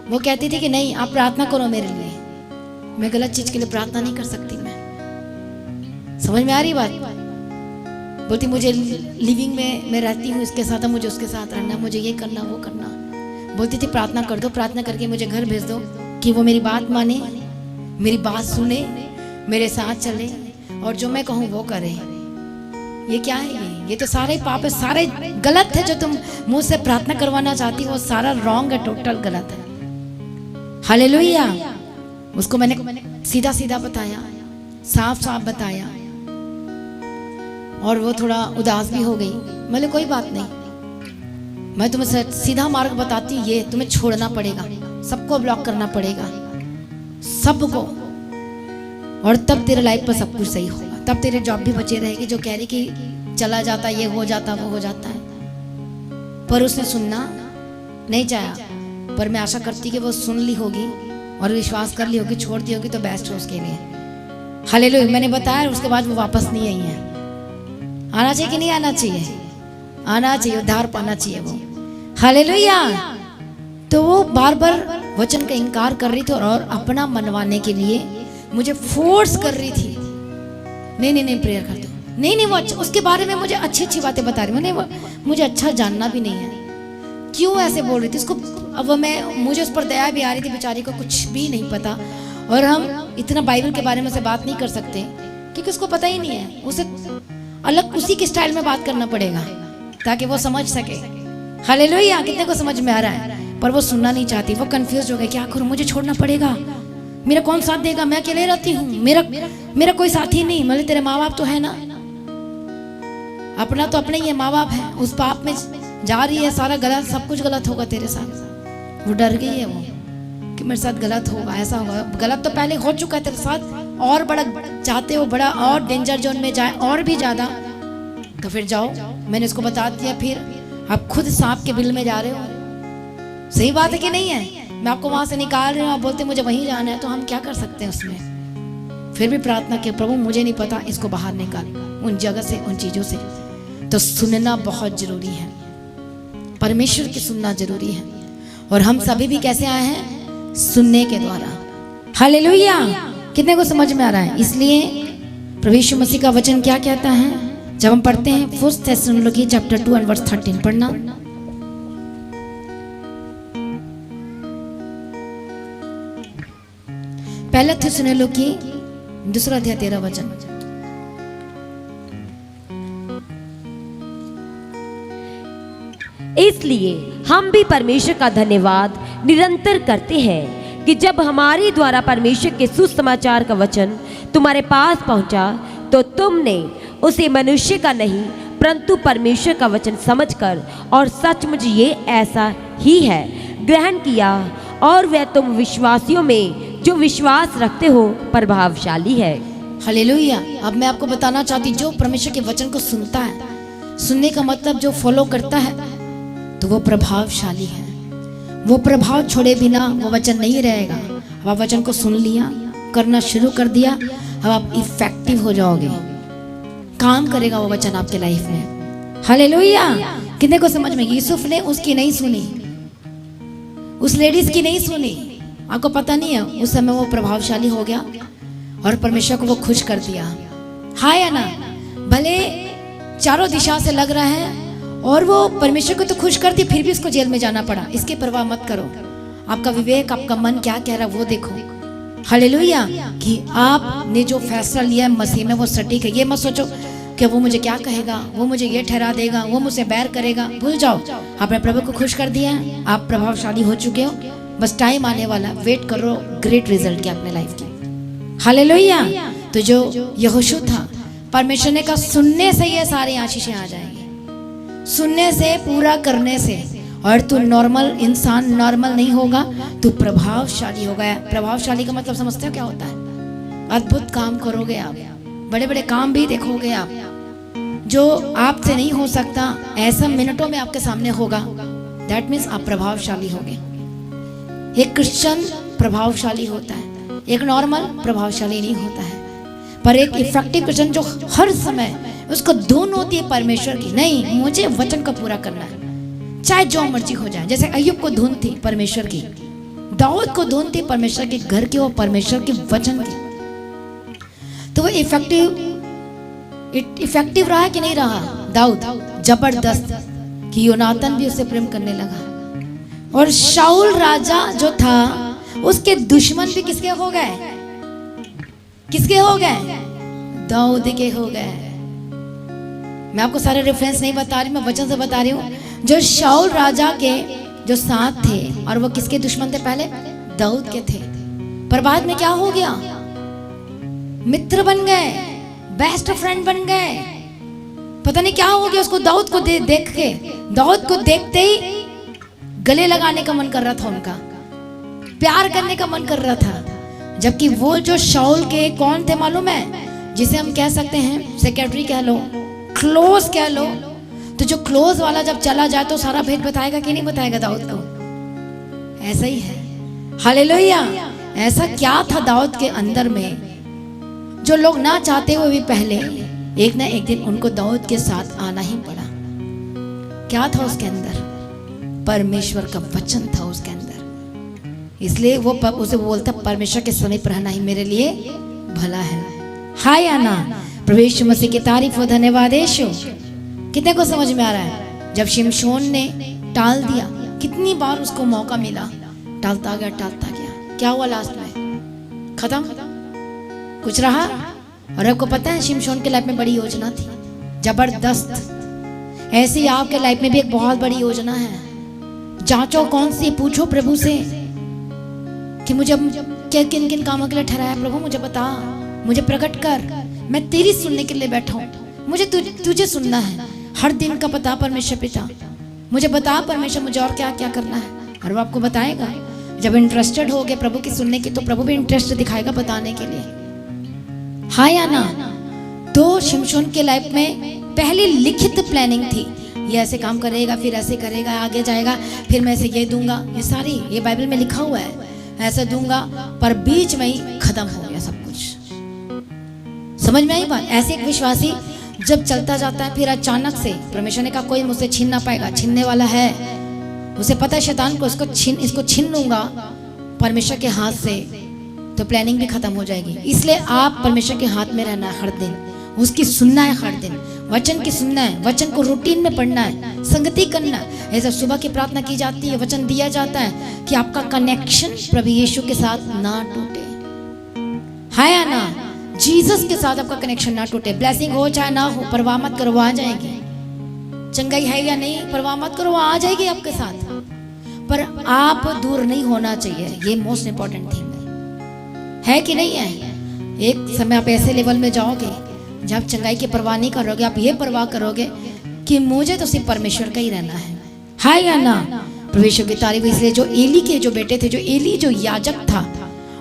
वो कहती थी कि नहीं, आप प्रार्थना करो मेरे लिए, मैं गलत चीज के लिए प्रार्थना नहीं कर सकती। मैं समझ में आ रही बात? बोलती मुझे लिविंग में मैं रहती हूँ इसके साथ, मुझे उसके साथ रहना, मुझे ये करना वो करना। बोलती थी प्रार्थना कर दो, प्रार्थना करके मुझे घर भेज दो कि वो मेरी बात माने, मेरी बात सुने, मेरे साथ चले और जो मैं कहूँ वो करे। ये क्या है? ये तो सारे पाप है, सारे गलत है। जो तुम मुझ से प्रार्थना करवाना चाहती हो वो सारा रॉन्ग है, टोटल गलत है। हालेलुया। उसको मैंने सीधा सीधा बताया, साफ साफ बताया, और वो थोड़ा उदास भी हो गई। मैंने कोई बात नहीं, मैं तुम्हें सीधा मार्ग बताती हूँ, ये तुम्हें छोड़ना पड़ेगा, सबको ब्लॉक करना पड़ेगा, सबको, और तब तेरे लाइफ पर सब कुछ सही होगा। तब तेरे जॉब भी बचे रहेगी। जो कह रही कि चला जाता, ये हो जाता, वो हो जाता है, पर उसने सुनना नहीं चाहा। पर मैं आशा करती कि वो सुन ली होगी और विश्वास कर ली होगी, छोड़ दी होगी तो बेस्ट हो उसके लिए। हालेलुया। मैंने बताया, उसके बाद वो वापस नहीं आई है। आना चाहिए कि नहीं आना चाहिए? आना चाहिए, उद्धार पाना चाहिए वो। हालेलुया। तो वो बार बार वचन का इनकार कर रही थी और अपना मनवाने के लिए मुझे फोर्स कर रही थी, नहीं प्रेयर कर दो, नहीं वो उसके बारे में मुझे अच्छी बातें बता रही, मैंने मुझे अच्छा जानना भी नहीं है, क्यों ऐसे बोल रही थी उसको। अब मुझे उस पर दया भी आ रही थी, बेचारी को कुछ भी नहीं पता, और हम इतना बाइबल के बारे में से बात नहीं कर सकते क्योंकि उसको पता ही नहीं है। उसे अलग उसी के स्टाइल में बात करना पड़ेगा ताकि वो समझ सके। हालेलुया, कितने को समझ में आ रहा है? पर वो सुनना नहीं चाहती, वो कंफ्यूज हो गई, क्या करूं, मुझे छोड़ना पड़ेगा, मेरा कौन साथ देगा, मैं अकेले रहती हूँ, मेरा कोई साथी नहीं। मतलब तेरे माँ बाप तो है ना, अपना तो अपने ही है, माँ बाप है, उस पाप में जा रही है, सारा गलत, सब कुछ गलत होगा तेरे साथ। वो डर गई है वो कि मेरे साथ गलत होगा, ऐसा होगा। गलत तो पहले हो चुका है तेरे साथ, और बड़ा चाहते हो, बड़ा और डेंजर जोन में जाए और भी ज्यादा, तो फिर जाओ, मैंने इसको बता दिया, फिर आप खुद सांप के बिल में जा रहे हो। सही बात है कि नहीं है? मैं आपको वहां से निकाल रही हूँ, आप बोलते मुझे वहीं जाना है, तो हम क्या कर सकते हैं उसमें? फिर भी प्रार्थना की, प्रभु मुझे नहीं पता, इसको बाहर निकाल उन जगह से, उन चीजों से। तो सुनना बहुत जरूरी है, परमेश्वर की सुनना जरूरी है। और हम सभी भी कैसे आए हैं? सुनने के द्वारा। हालेलुया, कितने को समझ में आ रहा है? इसलिए प्रभु यीशु मसीह का वचन क्या कहता है जब हम पढ़ते हैं 1 थेसलोनिकी चैप्टर 2 एंड वर्स 13, पढ़ना। पहला थेसलोनिकी 2 अध्याय 13 वचन। इसलिए हम भी परमेश्वर का धन्यवाद निरंतर करते हैं कि जब हमारे द्वारा परमेश्वर के सुसमाचार का वचन तुम्हारे पास पहुंचा, तो तुमने उसे मनुष्य का नहीं परंतु परमेश्वर का वचन समझकर और सचमुच ये ऐसा ही है ग्रहण किया, और वह तुम विश्वासियों में जो विश्वास रखते हो प्रभावशाली है। हालेलुया। अब मैं आपको बताना चाहती, जो परमेश्वर के वचन को सुनता है, सुनने का मतलब जो फॉलो करता है, तो वो प्रभावशाली है। वो प्रभाव छोड़े बिना वो वचन नहीं रहेगा। अब आप वचन को सुन लिया, करना शुरू कर दिया, अब आप इफेक्टिव हो जाओगे, काम करेगा वो वचन आपके लाइफ में। हालेलुया, कितने को समझ में? यूसुफ ने उसकी नहीं सुनी, उस लेडीज की नहीं सुनी, आपको पता नहीं है, उस समय वो प्रभावशाली हो गया और परमेश्वर को वो खुश कर दिया। हाँ या ना? भले चारों दिशा से लग रहा है और वो परमेश्वर को तो खुश करती, फिर भी उसको जेल में जाना पड़ा। इसकी परवाह मत करो, आपका विवेक, आपका मन क्या कह रहा है वो देखो। हालेलुया, कि आपने जो फैसला लिया है मसीह में वो सटीक है। ये मत सोचो कि वो मुझे क्या कहेगा, वो मुझे ये ठहरा देगा, वो मुझसे बैर करेगा। भूल जाओ, आपने प्रभु को खुश कर दिया है, आप प्रभावशाली हो चुके हो। बस टाइम आने वाला, वेट करो ग्रेट रिजल्ट की अपने लाइफ की। हालेलुया। तो जो यहोशू था, परमेश्वर ने कहा सुनने से ये सारी आशीषें आ जाएंगी, सुनने से, पूरा करने से। और तू नॉर्मल इंसान नॉर्मल नहीं होगा, तू प्रभावशाली होगा। प्रभावशाली का मतलब समझते हो क्या होता है? अद्भुत काम करोगे आप, बड़े बड़े काम भी देखोगे आप, जो आपसे नहीं हो सकता ऐसा मिनटों में आपके सामने होगा। दैट मीन्स आप प्रभावशाली होगे। एक क्रिश्चियन प्रभावशाली होता है, एक नॉर्मल प्रभावशाली नहीं होता है। पर एक इफेक्टिव क्रिश्चियन जो हर समय उसको धुन होती है परमेश्वर की, नहीं मुझे वचन को पूरा करना है, चाहे जो मर्जी हो जाए। जैसे अय्यूब को धुन थी परमेश्वर की, दाऊद को धुन थी परमेश्वर के घर की और परमेश्वर के वचन की। तो वो इफेक्टिव रहा कि नहीं रहा? दाऊद जबरदस्त, कि योनातन भी उससे प्रेम करने लगा। और शाऊल राजा जो था, उसके दुश्मन भी किसके हो गए? किसके हो गए? दाऊद के हो गए। मैं आपको सारे रेफरेंस नहीं बता रही, मैं वचन से बता रही हूँ। जो शाऊल राजा के जो साथ थे, और वो किसके दुश्मन थे? पहले दाऊद के थे, पर बाद में क्या हो गया? मित्र बन गए, बेस्ट फ्रेंड बन गए। पता नहीं क्या हो गया उसको, दाऊद को देख के, दाऊद को देखते ही गले लगाने का मन कर रहा था, उनका प्यार करने का मन कर रहा था। जबकि वो जो शाऊल के कौन थे मालूम है? जिसे हम कह सकते हैं सेक्रेटरी कह लो, क्लोज कह लो। तो जो क्लोज वाला जब चला जाए तो सारा भेद बताएगा कि नहीं बताएगा दाऊद को? ऐसा ही है। हालेलुया। ऐसा क्या था दाऊद के अंदर में, जो लोग ना चाहते हुए भी पहले एक ना एक दिन उनको दाऊद के साथ आना ही पड़ा। क्या था उसके अंदर? परमेश्वर का वचन था उसके अंदर। इसलिए वो उसे बोलता, परमेश्वर के समीप रहना ही मेरे लिए भला है। हाय आना, प्रभु यीशु मसीह की तारीफ हो, धन्यवाद यीशु। कितने को समझ में आ रहा है? जब शिमशोन ने टाल दिया, कितनी बार उसको मौका मिला, टालता गया टालता गया, क्या हुआ लास्ट में? खत्म कुछ रहा। और आपको पता है शिमशोन के लाइफ में बड़ी योजना थी, जबरदस्त। ऐसे ही आपके लाइफ में भी एक बहुत बड़ी योजना है। जांचो कौन सी, पूछो प्रभु से कि मुझे क्या किन किन कामों के लिए ठहराया प्रभु, मुझे बता, मुझे प्रकट कर, मैं तेरी सुनने के लिए बैठा हूँ, मुझे तुझे सुनना है। हर दिन का बता परमेश्वर पिता, मुझे बता परमेश्वर मुझे और क्या क्या करना है, और वो आपको बताएगा। जब इंटरेस्टेड हो गए प्रभु की सुनने की, तो प्रभु भी इंटरेस्ट दिखाएगा बताने के लिए। हाँ या ना? तो शिमशोन के लाइफ में पहले लिखित प्लानिंग थी, ये ऐसे काम करेगा, फिर ऐसे करेगा, आगे जाएगा, फिर मैं इसे ये दूंगा, ये सारी ये बाइबल में लिखा हुआ है, ऐसा दूंगा, पर बीच में ही खत्म हो गया सब कुछ। समझ में आई बात? ऐसे एक विश्वासी जब चलता जाता है, फिर अचानक से परमेश्वर ने कहा कोई मुझसे छीन ना पाएगा, छीनने वाला है, उसे पता है शैतान को, इसको छीन लूंगा परमेश्वर के हाथ से, तो प्लानिंग भी खत्म हो जाएगी। इसलिए आप परमेश्वर के हाथ में रहना है हर दिन, उसकी सुनना है हर दिन, वचन की सुनना है, वचन को रूटीन में पढ़ना है, संगति करना है। ऐसा सुबह की प्रार्थना की जाती है, वचन दिया जाता है कि आपका कनेक्शन प्रभु यीशु के साथ ना टूटे। है या ना? जीसस के साथ आपका कनेक्शन ना टूटे। ब्लेसिंग हो चाहे ना हो, परवाह मत करो, वो आ जाएगी। चंगाई है या नहीं, परवाह मत करो, वो आ जाएगी आपके साथ। पर आप दूर नहीं होना चाहिए, ये मोस्ट इंपॉर्टेंट थिंग है कि नहीं है? एक समय आप ऐसे लेवल में जाओगे जब चंगाई की परवाह नहीं करोगे, आप ये परवाह करोगे कि मुझे तो सिर्फ परमेश्वर का ही रहना है या ना? परमेश्वर की तारीफ। इसलिए जो एली के जो बेटे थे, जो एली जो याजक था,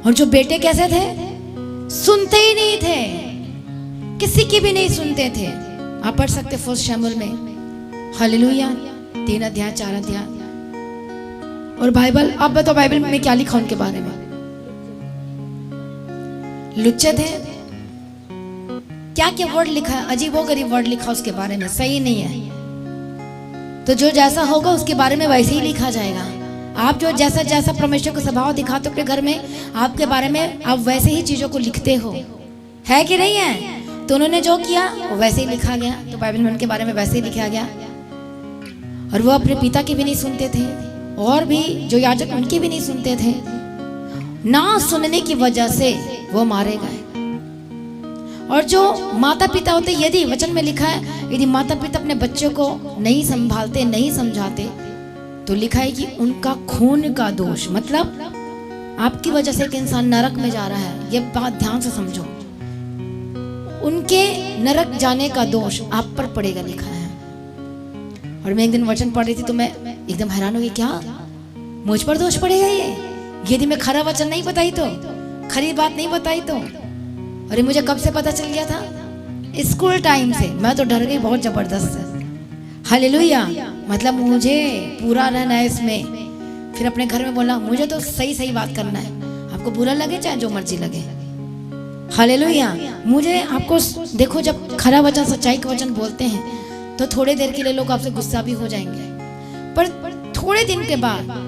और जो बेटे कैसे थे? सुनते ही नहीं थे, किसी की भी नहीं सुनते थे। आप पढ़ सकते फर्स्ट शमूएल में, हालेलुया, 3 अध्याय 4 अध्याय। और बाइबल, अब बताओ बाइबल में क्या लिखा उनके बारे में? लुच्चे थे, क्या क्या वर्ड लिखा है, अजीबोगरीब वर्ड लिखा उसके बारे में, सही नहीं है। तो जो जैसा होगा उसके बारे में वैसे ही लिखा जाएगा। आप जो जैसा जैसा परमेश्वर को स्वभाव दिखाते हो अपने घर में, आपके बारे में आप वैसे ही चीजों को लिखते हो, है कि नहीं है? तो उन्होंने जो किया वो वैसे ही लिखा गया, तो बाइबल में उनके बारे में वैसे ही लिखा गया। और वो अपने पिता की भी नहीं सुनते थे, और भी जो याजक उनकी भी नहीं सुनते थे। ना सुनने की वजह से वो मारे गए। और जो माता पिता होते, यदि वचन में लिखा है, यदि माता पिता अपने बच्चों को नहीं संभालते, नहीं समझाते, तो लिखा है कि उनका खून का दोष, मतलब आपकी वजह से एक इंसान नरक में जा रहा है। ये बात ध्यान से समझो, उनके नरक जाने का दोष आप पर पड़ेगा, लिखा है। और मैं एक दिन वचन पढ़ रही थी, तो मैं एकदम हैरान हो गई, क्या मुझ पर दोष पड़ेगा? यदि मैं खरा वचन नहीं बताई तो, खरी बात नहीं बताई तो। अरे मुझे कब से पता चल गया था? स्कूल टाइम से। मैं तो डर गई बहुत जबरदस्त। हालेलुया, मतलब मुझे पूरा रहना है इसमें। फिर अपने घर में बोला, मुझे तो सही सही बात करना है, आपको बुरा लगे चाहे जो मर्जी लगे। हालेलुया, मुझे आपको देखो, जब खरा वचन, सच्चाई का वचन बोलते हैं, तो थोड़े देर के लिए लोग आपसे गुस्सा भी हो जाएंगे, पर थोड़े दिन के बाद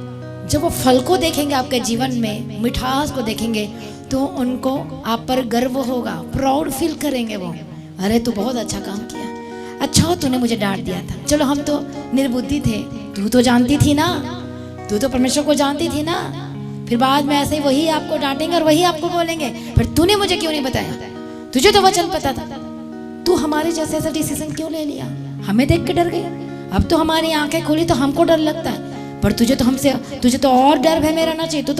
जब वो फल को देखेंगे, आपके जीवन में मिठास को देखेंगे, तो उनको आप पर गर्व होगा, प्राउड फील करेंगे वो। अरे तू बहुत अच्छा काम किया, अच्छा हो तूने मुझे डांट दिया था, चलो हम तो निर्बुद्धि थे, तू तो जानती थी ना, तू तो परमेश्वर को जानती थी ना। फिर बाद में ऐसे ही वही आपको डांटेंगे और वही आपको बोलेंगे, फिर तूने मुझे क्यों नहीं बताया, तुझे तो वचन पता था, तू हमारे जैसे ऐसा डिसीजन क्यों ले लिया? हमें देख के डर गए। अब तो हमारी आंखें खुली तो हमको डर लगता है, पर तुझे तो और डर भय में रहना चाहिए। तू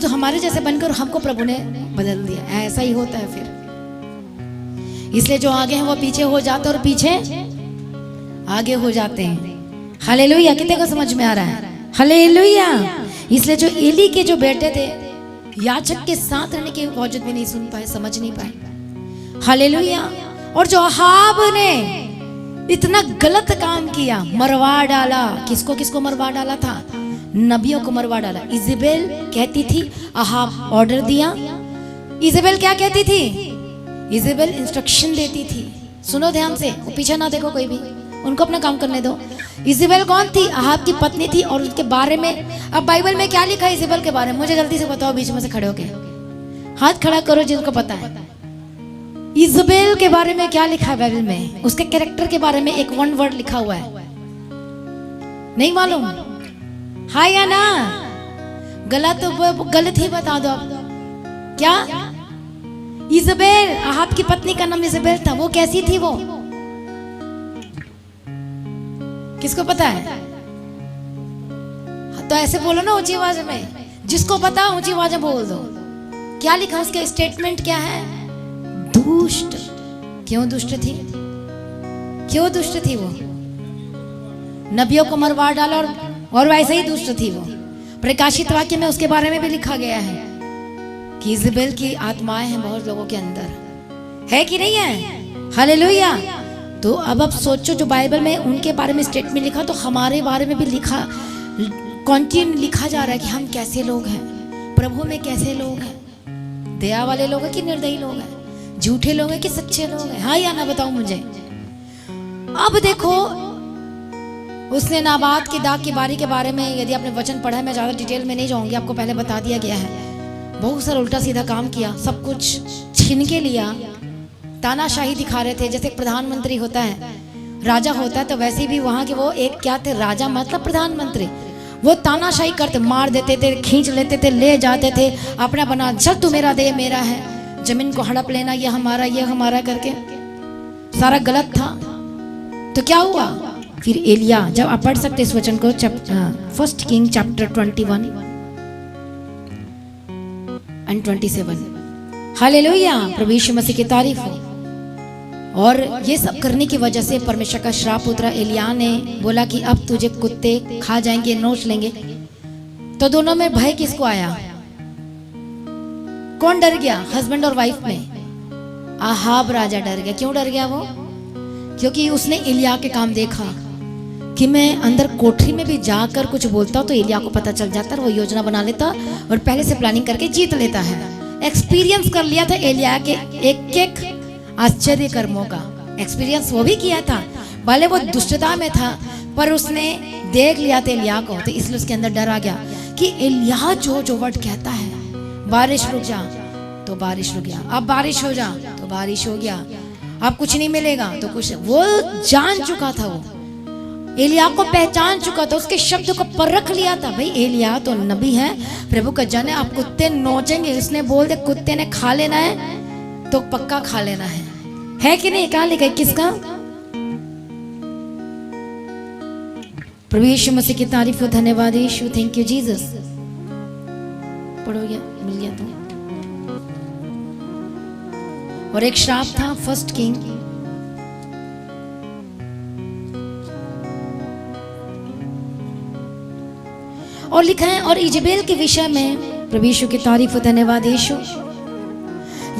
तो हमारे जैसे बनकर हमको प्रभु ने बदल दिया। ऐसा ही होता है फिर। इसलिए जो आगे हैं वो पीछे हो जाते और पीछे आगे हो जाते हैं। हालेलुया, कितने को समझ में आ रहा है? हालेलुया। इसलिए जो एली के जो बेटे थे, याजक के साथ रहने के बावजूद भी नहीं सुन पाए, समझ नहीं पाए। हालेलुया। और जो अहाब ने इतना गलत काम किया, मरवा डाला। किसको किसको मरवा डाला था? नबियों को मरवा डाला। इजेबेल कहती थी, अहाब ऑर्डर दिया। इजेबेल क्या कहती थी? इजेबेल इंस्ट्रक्शन देती थी। सुनो ध्यान से, वो पीछे ना देखो कोई भी, उनको अपना काम करने दो। इजेबेल कौन थी? अहाब की पत्नी थी। और उसके बारे में अब बाइबल में क्या लिखा है इजेबेल के बारे में? मुझे जल्दी से बताओ, बीच में से खड़े होके हाथ खड़ा करो जिनको पता है। इजेबेल के बारे में क्या लिखा है बाइबल में? उसके कैरेक्टर के बारे में एक वन वर्ड लिखा हुआ है, नहीं मालूम? हाँ या ना? गलत ही बता दो। क्या? इजेबेल, अहाब की पत्नी का नाम इजेबेल था। वो कैसी थी? वो किसको पता है? तो ऐसे बोलो ना ऊंची आवाज में, जिसको पता ऊंची आवाज में बोल दो। क्या लिखा उसके स्टेटमेंट क्या है? दुष्ट। क्यों दुष्ट थी? क्यों दुष्ट थी वो? नबियों को मरवा डाला और वैसे ही दुष्ट थी वो। प्रकाशित वाक्य में उसके बारे में भी लिखा गया है कि इज़बेल की आत्माएं हैं बहुत लोगों के अंदर, है कि नहीं है? हालेलुया। तो अब आप सोचो, जो बाइबल में उनके बारे में स्टेटमेंट लिखा, तो हमारे बारे में भी लिखा, कंटिन्यू लिखा जा रहा है कि हम कैसे लोग हैं, प्रभु में कैसे लोग हैं, दया वाले लोग हैं कि निर्दयी लोग हैं, झूठे लोग हैं कि सच्चे लोग हैं? हाँ या ना बताओ मुझे। अब देखो, उसने नाबाद की दाग की बारी के बारे में, यदि आपने वचन पढ़ा है, मैं ज़्यादा डिटेल में नहीं जाऊंगी, आपको पहले बता दिया गया है। बहुत सारा उल्टा सीधा काम किया, सब कुछ छीन के लिया, तानाशाही दिखा रहे थे। जैसे एक प्रधानमंत्री होता है, राजा होता है, तो वैसे भी वहाँ के वो एक क्या थे, राजा मतलब प्रधानमंत्री। वो तानाशाही करते, मार देते थे, खींच लेते थे, ले जाते थे, अपना बना, चल तू मेरा दे, मेरा है, जमीन को हड़प लेना, ये हमारा करके सारा गलत था। तो क्या हुआ फिर? एलिया, जब आप पढ़ सकते इस वचन को, first king chapter 21 and 27। Hallelujah, प्रभु यीशु मसीह की तारीफ हो। और ये सब करने की वजह से परमेश्वर का श्राप उतरा। एलिया ने बोला कि अब तुझे कुत्ते खा जाएंगे, नोच लेंगे। तो दोनों में भय किसको आया? कौन डर गया? हस्बैंड और वाइफ में आहाब राजा डर गया। क्यों डर गया वो? क्योंकि उसने एलिया के काम देखा कि मैं अंदर कोठरी में भी जाकर कुछ बोलता हूँ तो एलिया को पता चल जाता है, वो योजना बना लेता और पहले से प्लानिंग करके जीत लेता है। एक्सपीरियंस कर लिया था एलिया के एक एक आश्चर्य कर्मों का, एक्सपीरियंस वो भी किया था। भले वो दुष्टता में था, पर उसने देख लिया था एलिया को, तो इसलिए उसके अंदर डर आ गया कि एलिया जो वर्ड कहता है, बारिश रुक जा तो बारिश रुक गया, अब बारिश हो जा तो बारिश हो गया, अब कुछ नहीं मिलेगा तो कुछ। वो जान चुका था, वो एलिया को पहचान चुका था, उसके शब्द को परख लिया था। भाई एलिया तो नबी है, प्रभु का जन है, आप कुत्ते नोचेंगे, उसने बोल दे कुत्ते ने खा लेना है तो पक्का खा लेना है कि नहीं? कहां लिखा है, किसका? प्रभु यीशु मसीह की तारीफ हो। धन्यवाद यीशु, थैंक यू जीसस। पढ़ो, गया मिल गया तो। और एक श्राप था, फर्स्ट किंग और लिखा है। और इज़बेल के विषय में प्रभु यीशु की तारीफ हो। धन्यवाद यीशु।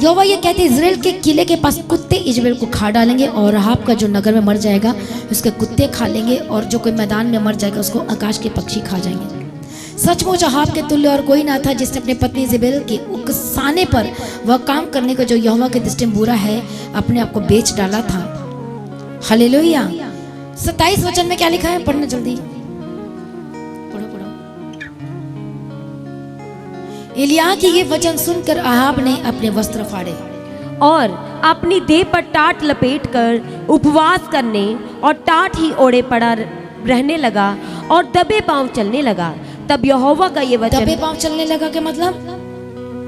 यहोवा ये कहते हैं, इज़राइल के किले के पास कुत्ते इज़बेल को खा डालेंगे और राहाब का जो नगर में मर जाएगा उसके कुत्ते खा लेंगे, और जो कोई मैदान में मर जाएगा उसको आकाश के पक्षी खा जाएंगे। सचमुच राहाब के तुल्य और कोई ना था जिसने अपनी पत्नी इज़बेल के उकसाने पर वह काम करने को जो यहोवा के दृष्टि में बुरा है अपने आप को बेच डाला था। हालेलुया। 27 वचन में क्या लिखा है? पढ़ना जल्दी, पढ़ो पढ़ो। एलिया की ये वचन सुनकर आहाब ने अपने वस्त्र फाड़े और अपनी देह पर टाट लपेटकर उपवास करने और टाट ही ओढ़े पड़ा रहने लगा और दबे पांव चलने लगा। तब यहोवा का ये वचन, दबे पांव चलने लगा के मतलब?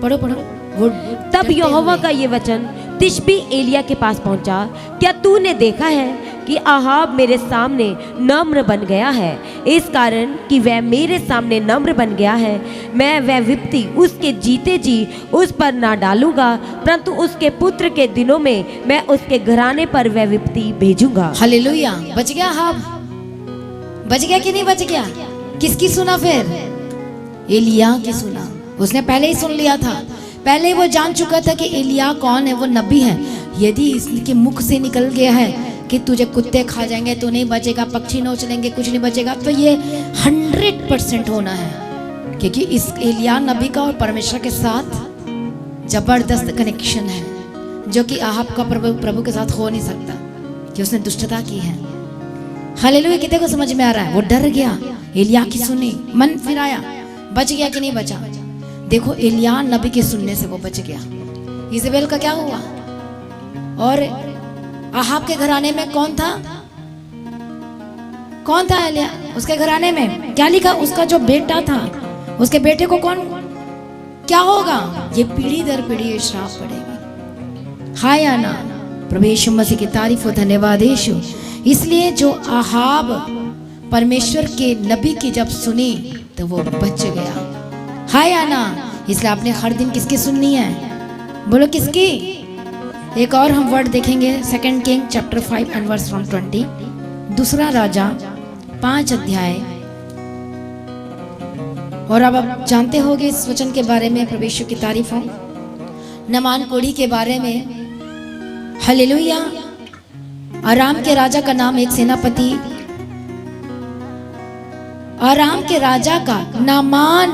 पढ़ो पढ़ो। तब यहोवा का ये वचन तिशबी एलिया के पास पहुंचा, क्या तूने देखा है कि आहाब मेरे सामने नम्र बन गया है? इस कारण कि वह मेरे सामने नम्र बन गया है, मैं वह विपत्ति उसके जीते जी उस पर ना डालूंगा, परंतु उसके पुत्र के दिनों में मैं उसके घराने पर वह विपत्ति भेजूंगा। हालेलुया। बच गया आहाब? बच गया कि नहीं बच गया? किसकी सुना फिर? एलिया की सुना। उसने पहले ही सुन लिया था, पहले वो जान चुका था कि एलिया कौन है, वो नबी है। यदि इसके मुख से निकल गया है कि तुझे कुत्ते खा जाएंगे, तू नहीं बचेगा, पक्षी नोच लेंगे, कुछ नहीं बचेगा, तो ये 100% होना है, क्योंकि इस एलिया नबी का और परमेश्वर के साथ जबरदस्त कनेक्शन है, जो कि आहाब का प्रभु के साथ हो नहीं सकता, कि उसने दुष्टता की है। हालेलुया। कितने को समझ में आ रहा है? वो डर गया, एलिया की सुनी, मन फिर आया, बच गया कि नहीं बचा? देखो, एलिया नबी के सुनने से वो बच गया। इज़बेल का क्या हुआ? और आहाब के घराने में कौन था? कौन था एलिया? उसके घराने में क्या लिखा? उसका जो बेटा था, उसके बेटे को कौन, क्या होगा? ये पीढ़ी दर पीढ़ी ये श्राप पड़ेगी। हाय या ना? प्रभु यीशु मसीह की तारीफ हो। धन्यवाद यीशु। इसलिए जो आहाब परमेश्वर के नबी की जब सुनी तो वो बच गया। हाय या ना? इसलिए आपने हर दिन किसकी सुननी है? बोलो किसकी? एक और हम वर्ड देखेंगे 2 किंग चैप्टर 5 एंड वर्स 20। दूसरा राजा 5 अध्याय। और अब आप जानते होंगे इस वचन के बारे में, परमेश्वर की तारीफ हो, नमान कोढ़ी के बारे में। हालेलुया। आराम के राजा का नाम, एक सेनापति, आराम के राजा का नामान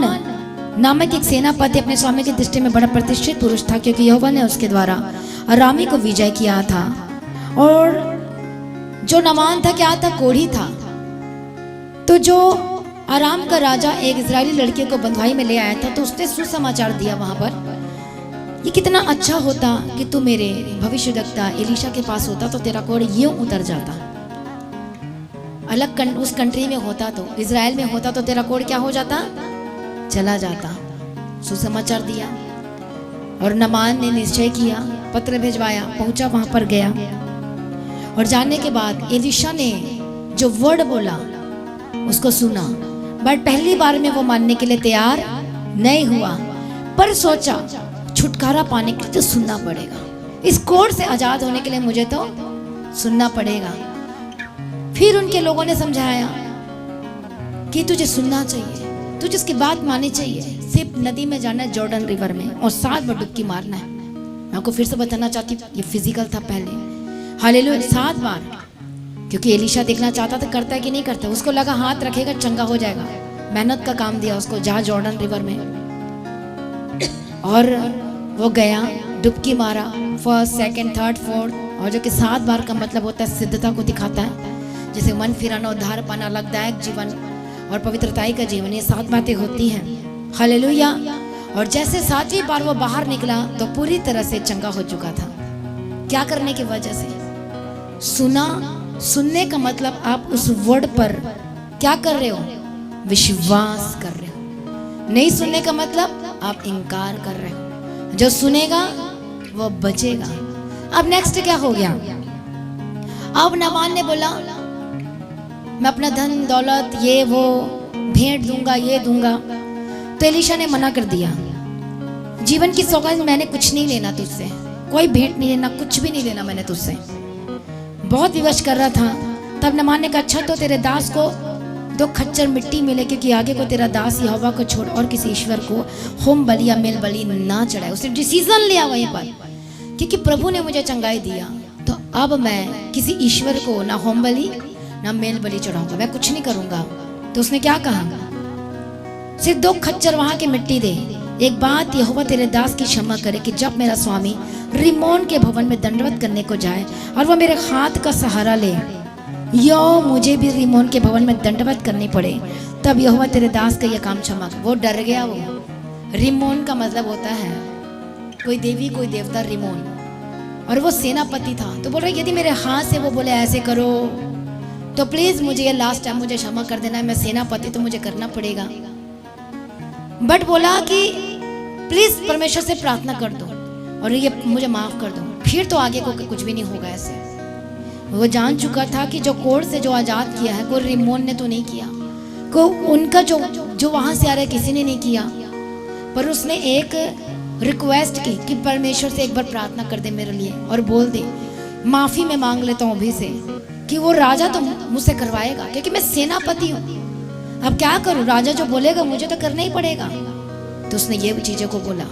नामक एक सेनापति अपने स्वामी की दृष्टि में बड़ा प्रतिष्ठित पुरुष था, क्योंकि यहोवा ने उसके द्वारा अरामी को विजय किया था। और जो नामान था क्या था? कोढ़ी था। तो जो आराम का राजा एक इजरायली लड़के को बंधुआई में ले आया था, तो उसने सुसमाचार दिया वहां पर। ये कितना अच्छा होता कि तू मेरे भविष्यवक्ता एलीशा के पास होता तो तेरा कोढ़ यूं उतर जाता। अलग उस कंट्री में होता, तो इजराइल में होता तो तेरा कोढ़ क्या हो जाता? चला जाता। सुसमाचार दिया और नामान ने निश्चय किया, पत्र भिजवाया, पहुंचा, वहां पर गया। और जाने के बाद एलीशा ने जो वर्ड बोला उसको सुना, बट पहली बार में वो मानने के लिए तैयार नहीं हुआ, पर सोचा छुटकारा पाने के लिए तो सुनना पड़ेगा, इस कोढ़ से आजाद होने के लिए मुझे तो सुनना पड़ेगा। फिर उनके लोगों ने समझाया कि तुझे सुनना चाहिए, तुझे उसकी बात माननी चाहिए। सिर्फ नदी में जाना है, जॉर्डन रिवर में, और 7 बार डुबकी मारना है। मैं आपको फिर से बताना चाहती हूँ, ये फिजिकल था पहले। हालेलुया, 7 बार। क्योंकि एलीशा देखना चाहता था करता है कि नहीं करता। उसको लगा हाथ रखेगा चंगा हो जाएगा। मेहनत का काम दिया उसको, जा जॉर्डन रिवर में। और वो गया, डुबकी मारा, 1st, 2nd, 3rd, 4th। और जो कि 7 बार का मतलब होता है सिद्धता को दिखाता है, जैसे मन फिराना, उद्धार पाना, लाभदायक जीवन और पवित्रताई का जीवन, ये 7 बातें होती हैं। हालेलुया। और जैसे 7वीं बार वो बाहर निकला तो पूरी तरह से चंगा हो चुका था। क्या करने की वजह से? सुना। सुनने का मतलब आप उस वर्ड पर क्या कर रहे हो? विश्वास कर रहे हो। नहीं सुनने का मतलब आप इनकार कर रहे हो। जो सुनेगा वो बचेगा। अब नेक्स्ट क्या हो गया? अब नामान ने बोला मैं अपना धन दौलत ये वो भेंट दूंगा, ये दूंगा। तो एलीशा ने मना कर दिया, जीवन की सौगात मैंने कुछ नहीं लेना तुझसे, कोई भेंट नहीं लेना, कुछ भी नहीं लेना मैंने तुझसे। बहुत विवश कर रहा था। तब नामान ने कहा अच्छा तो तेरे दास को 2 खच्चर मिट्टी मिले, क्योंकि आगे को तेरा दास यहोवा को छोड़ और किसी ईश्वर को होम बलि या मेल बलि ना चढ़ाए। उसने डिसीजन लिया वहीं पर, क्योंकि प्रभु ने मुझे चंगाई दिया, तो अब मैं किसी ईश्वर को ना होम बलि ना मेल बलि चढ़ाऊंगा, मैं कुछ नहीं करूंगा। तो उसने क्या कहा? सिर्फ 2 खच्चर वहां की मिट्टी दे। एक बात यहोवा तेरे दास की क्षमा करे कि जब मेरा स्वामी रिमोन के भवन में दंडवत करने को जाए और वह मेरे हाथ का सहारा ले, यो मुझे भी रिमोन के भवन में दंडवत करनी पड़े, तब यहोवा तेरे दास का यह काम क्षमा कर। वो डर गया। वो रिमोन का मतलब होता है कोई देवी कोई देवता, रिमोन। और वो सेनापति था। तो बोल रहा यदि मेरे हाथ से वो बोले ऐसे करो तो प्लीज मुझे ये लास्ट टाइम मुझे क्षमा कर देना है, मैं सेनापति तो मुझे करना पड़ेगा। बट बोला कि प्लीज परमेश्वर से प्रार्थना कर दो और ये मुझे माफ कर दो, फिर तो आगे को कुछ भी नहीं होगा। ऐसे वो जान चुका था कि जो कोढ़ से जो आजाद किया है कोई रिमोन ने तो नहीं किया, को उनका जो वहां से आ रहा है किसी ने नहीं किया। पर उसने एक रिक्वेस्ट की कि परमेश्वर से एक बार प्रार्थना कर दे मेरे लिए और बोल दे माफी मैं मांग लेता हूँ अभी से, कि वो राजा तो मुझसे करवाएगा, क्योंकि मैं सेनापति हूँ। अब क्या करूँ, राजा जो बोलेगा मुझे तो करना ही पड़ेगा। तो उसने ये चीजों को बोला,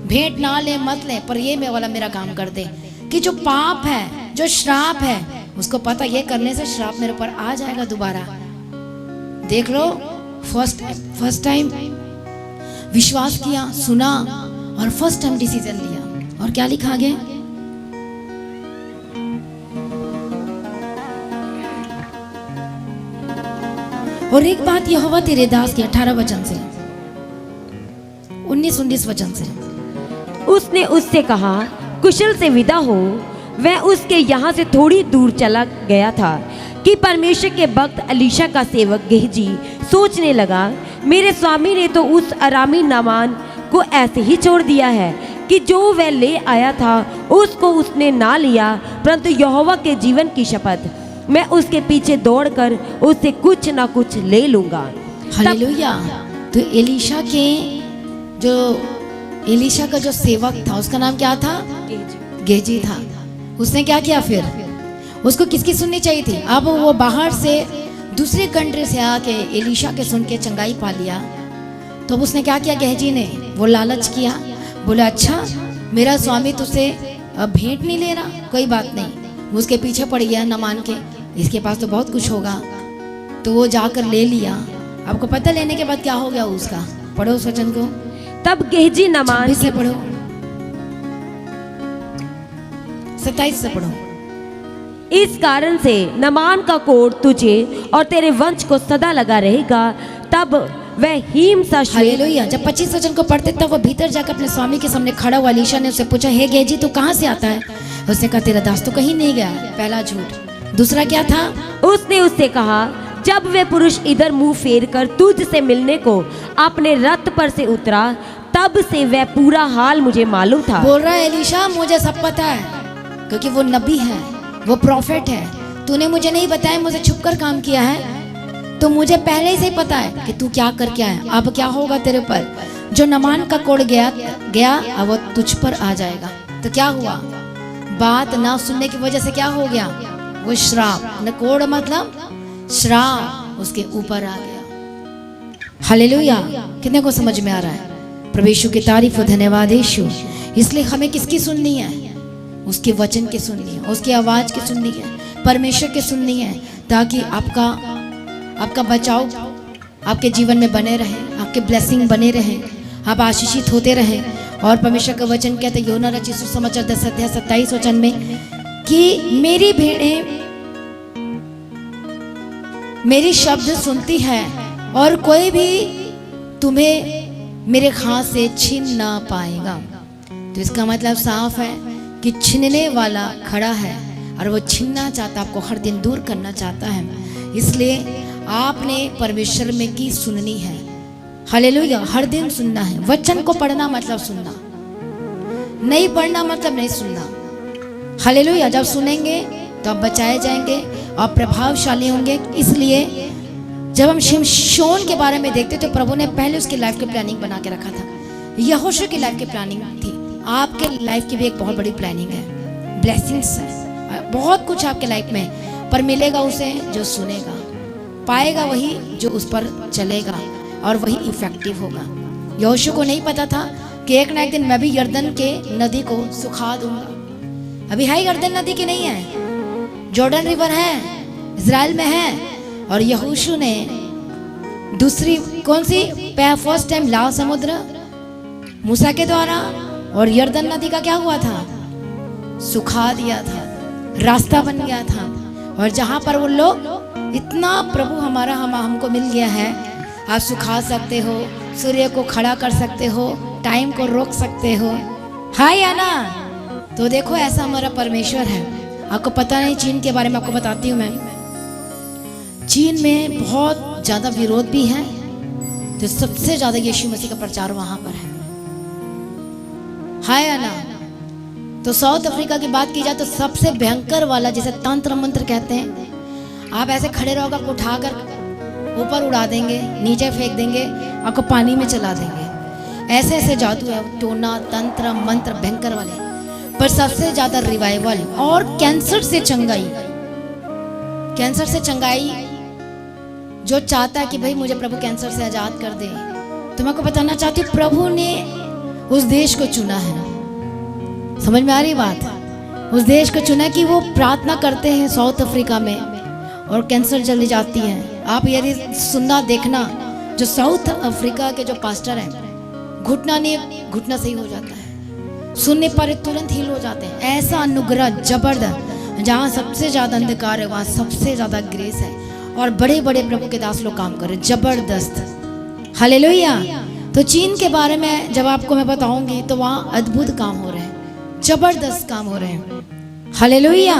भेंट ना ले मत ले, पर ये मैं वाला मेरा काम कर दे, कि जो पाप है जो श्राप है उसको पता ये करने से श्राप मेरे ऊपर आ जाएगा दोबारा। देख लो, फर्स्ट टाइम विश्वास किया, सुना और फर्स्ट टाइम डिसीजन लिया। और क्या लिखा गया? और एक बात यहोवा तेरे दास के 18 वचन से 19 वचन से उसने उससे कहा कुशल से विदा हो। वह उसके यहाँ से थोड़ी दूर चला गया था कि परमेश्वर के भक्त एलीशा का सेवक गेहजी सोचने लगा, मेरे स्वामी ने तो उस अरामी नामान को ऐसे ही छोड़ दिया है कि जो वह ले आया था उसको उसने ना लिया, परंतु यहोवा के जीवन की शपथ मैं उसके पीछे दौड़कर उससे कुछ ना कुछ ले लूंगा। हालेलुया। तो एलीशा का जो सेवक था उसका नाम क्या था? गेजी था। उसने क्या किया फिर? उसको किसकी सुननी चाहिए थी? अब वो बाहर से दूसरे कंट्री से आके एलीशा के सुन के चंगाई पा लिया। तो अब उसने क्या किया? गेहजी ने वो लालच किया, बोला अच्छा मेरा स्वामी तुझसे भेंट नहीं ले रहा, कोई बात नहीं। उसके पीछे पड़ गया ना मान के, इसके पास तो बहुत कुछ होगा। तो वो जाकर ले लिया। आपको पता लेने के बाद क्या हो गया उसका? पढ़ो उस वचन को। तब गेहजी नामान से पढ़ो, 27 से पढ़ो। इस कारण से नामान का कोढ़ तुझे और तेरे वंश को सदा लगा रहेगा। तब वह हीम सा श्वेत। हालेलुया। जब 25 वचन को पढ़ते तब वो भीतर जाकर अपने स्वामी के सामने खड़ा हुआ। एलीशा ने उससे पूछा, हे गेहजी तू कहाँ से आता है? उसने कहा तेरा दास तो कहीं नहीं गया। पहला झूठ। दूसरा क्या था? उसने उससे कहा, जब वे पुरुष इधर मुंह फेर कर तुझ से मिलने को अपने रथ पर से उतरा, तब से वह पूरा हाल मुझे मालूम था। बोल रहा है एलीशा मुझे सब पता है, क्योंकि वो नबी है, वो प्रॉफिट है। तूने मुझे नहीं बताया, मुझे छुप कर काम किया है, तो मुझे पहले से ही पता है कि तू क्या करके आया। अब क्या होगा तेरे पर? जो नामान का कोढ़ गया अब वो तुझ पर आ जाएगा। तो क्या हुआ? बात ना सुनने की वजह से क्या हो गया? वो श्राप, न कोढ़ मतलब श्राप उसके ऊपर आ गया। हालेलुया। कितने को समझ में आ रहा है? प्रभु यीशु की तारीफ हो, धन्यवाद यीशु। इसलिए हमें किसकी सुननी है? उसके वचन की सुननी है, उसकी आवाज की सुननी है, परमेश्वर की सुननी है, ताकि आपका बचाव आपके जीवन में बने रहे, आपके ब्लेसिंग बने रहे, आप आशीषित होते रहे। और परमेश्वर का वचन कहते हैं यूहन्ना रचित सुसमाचार 10 अध्याय 27 वचन में कि मेरी भेड़ें मेरी शब्द सुनती है और कोई भी तुम्हें मेरे हाथ से छीन ना पाएगा। तो इसका मतलब साफ है कि छीनने वाला खड़ा है और वो छीनना चाहता, आपको हर दिन दूर करना चाहता है। इसलिए आपने परमेश्वर में की सुननी है। हालेलुया। हर दिन सुनना है। वचन को पढ़ना मतलब सुनना, नहीं पढ़ना मतलब नहीं सुनना। हालेलुया। जब सुनेंगे तो आप बचाए जाएंगे और प्रभावशाली होंगे। इसलिए जब हम शिमशोन के बारे में देखते तो प्रभु ने पहले उसकी लाइफ की प्लानिंग बना के रखा था। यहोशू की लाइफ की प्लानिंग थी। आपके लाइफ की भी एक बहुत बड़ी प्लानिंग है, ब्लेसिंग्स है, बहुत कुछ आपके लाइफ में, पर मिलेगा उसे जो सुनेगा, पाएगा वही जो उस पर चलेगा और वही इफेक्टिव होगा। यहोशू को नहीं पता था कि एक ना एक दिन मैं भी यरदन के नदी को सुखा दूंगा। अभी है यरदन नदी की नहीं है, जॉर्डन रिवर है, इजराइल में है। और यहोशू ने दूसरी कौन सी फर्स्ट टाइम लाल समुद्र मूसा के द्वारा और यरदन नदी का क्या हुआ था? सुखा दिया था, रास्ता बन गया था। और जहां पर वो लोग इतना प्रभु हमारा हमको मिल गया है, आप सुखा सकते हो, सूर्य को खड़ा कर सकते हो, टाइम को रोक सकते हो, हाँ या ना? तो देखो ऐसा हमारा परमेश्वर है। आपको पता नहीं, चीन के बारे में आपको बताती हूँ मैं। चीन में बहुत ज्यादा विरोध भी है, तो सबसे ज्यादा यीशु मसीह का प्रचार वहां पर है, हाँ या ना? तो साउथ अफ्रीका की बात की जाए तो सबसे भयंकर वाला, जिसे तंत्र मंत्र कहते हैं, आप ऐसे खड़े रहोगे, आपको उठाकर ऊपर उड़ा देंगे, नीचे फेंक देंगे, आपको पानी में चला देंगे। ऐसे ऐसे जादू है, टोना तंत्र मंत्र भयंकर वाले। पर सबसे ज्यादा रिवाइवल और कैंसर से चंगाई, कैंसर से चंगाई जो चाहता है कि भाई मुझे प्रभु कैंसर से आजाद कर दे, तो मैं आपको बताना चाहती हूँ प्रभु ने उस देश को चुना है। समझ में आ रही बात? उस देश को चुना कि वो प्रार्थना करते हैं साउथ अफ्रीका में और कैंसर चली जाती है। आप यदि सुनना देखना, जो साउथ अफ्रीका के जो पास्टर हैं, घुटना नहीं घुटना सही हो जाता है, सुनने पर तुरंत हील हो जाते हैं। ऐसा अनुग्रह जबरदस्त, जहाँ सबसे ज्यादा अंधकार है वहाँ सबसे ज्यादा ग्रेस है, और बड़े बड़े प्रभु के दास लोग काम कर रहे हैं, जबरदस्त। हालेलुया। तो चीन के बारे में जब आपको मैं बताऊंगी तो वहाँ अद्भुत काम हो रहे हैं, जबरदस्त काम हो रहे हैं। हालेलुया।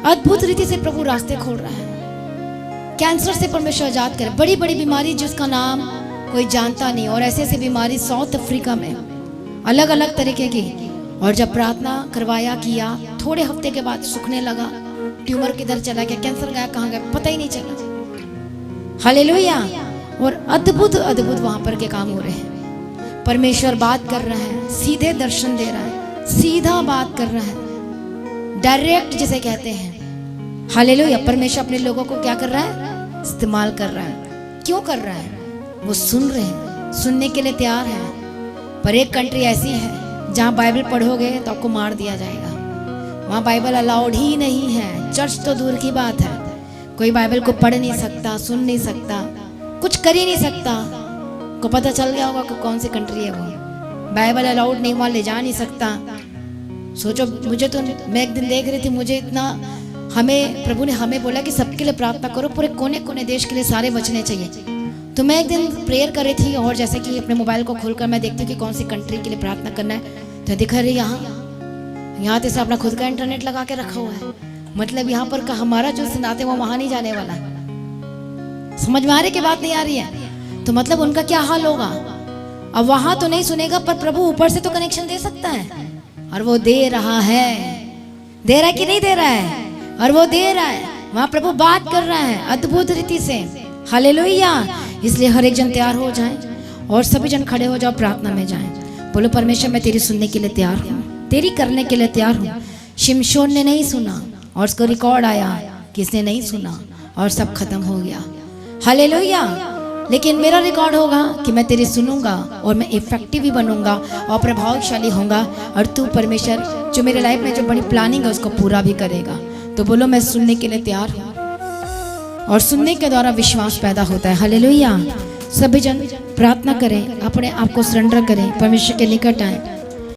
अद्भुत रीति से प्रभु रास्ते खोल रहा है, कैंसर से परमेश्वर आजाद करे। बड़ी बड़ी बीमारी जिसका नाम कोई जानता नहीं, और ऐसे ऐसे बीमारी साउथ अफ्रीका में अलग अलग तरीके की। और जब प्रार्थना करवाया किया, थोड़े हफ्ते के बाद सूखने लगा, ट्यूमर किधर चला गया, कैंसर गया कहाँ गया, पता ही नहीं चला। हालेलुया। और अद्भुत अद्भुत वहां पर के काम हो रहे हैं। परमेश्वर बात कर रहा है, सीधे दर्शन दे रहा है, सीधा बात कर रहा है, डायरेक्ट जिसे कहते हैं। हालेलुया। परमेश्वर अपने लोगों को क्या कर रहा है? इस्तेमाल कर रहा है। क्यों कर रहा है? वो सुन रहे हैं, सुनने के लिए तैयार है। पर एक कंट्री ऐसी है जहाँ बाइबल पढ़ोगे तो आपको मार दिया जाएगा। वहाँ बाइबल अलाउड ही नहीं है। चर्च तो दूर की बात है, कोई बाइबल को पढ़ नहीं सकता, सुन नहीं सकता, कुछ कर ही नहीं सकता। को पता चल गया होगा कि कौन सी कंट्री है वो। बाइबल अलाउड नहीं, वहाँ ले जा नहीं सकता। सोचो, मुझे तो, मैं एक दिन देख रही थी, मुझे इतना, हमें प्रभु ने हमें बोला कि सबके लिए प्रार्थना करो, पूरे कोने कोने देश के लिए सारे बचने चाहिए। तो मैं एक दिन प्रेयर कर रही थी और जैसे कि अपने मोबाइल को खोलकर मैं देखती हूँ कि कौन सी कंट्री के लिए प्रार्थना करना है, तो दिखा रही यहाँ तो अपना खुद का इंटरनेट लगा के रखा हुआ है। मतलब यहाँ पर हमारा जो सुनाते वो वहां नहीं जाने वाला। समझ में आ रही की बात नहीं आ रही है? तो मतलब उनका क्या हाल होगा। अब वहां तो नहीं सुनेगा, पर प्रभु ऊपर से तो कनेक्शन दे सकता है, और वो दे रहा है। दे रहा है कि नहीं दे रहा है? और वो दे रहा है, वहां प्रभु बात कर रहा है अद्भुत रीति से। हालेलुया। इसलिए हर एक जन तैयार हो जाए और सभी जन खड़े हो जाओ, प्रार्थना में जाएं। बोलो, परमेश्वर मैं तेरी सुनने के लिए तैयार हूँ, तेरी करने के लिए तैयार हूँ। शिमशोन ने नहीं सुना और उसको रिकॉर्ड आया, किसने नहीं सुना और सब खत्म हो गया। हालेलुया। लेकिन मेरा रिकॉर्ड होगा कि मैं तेरी सुनूंगा और मैं इफेक्टिव भी बनूंगा और प्रभावशाली होऊंगा, और तू परमेश्वर जो मेरे लाइफ में जो बड़ी प्लानिंग है उसको पूरा भी करेगा। तो बोलो, मैं सुनने के लिए तैयार हूँ। और सुनने के द्वारा विश्वास पैदा होता है। हालेलुया। सभी जन प्रार्थना करें, अपने आप को सरेंडर करें, परमेश्वर के निकट आए।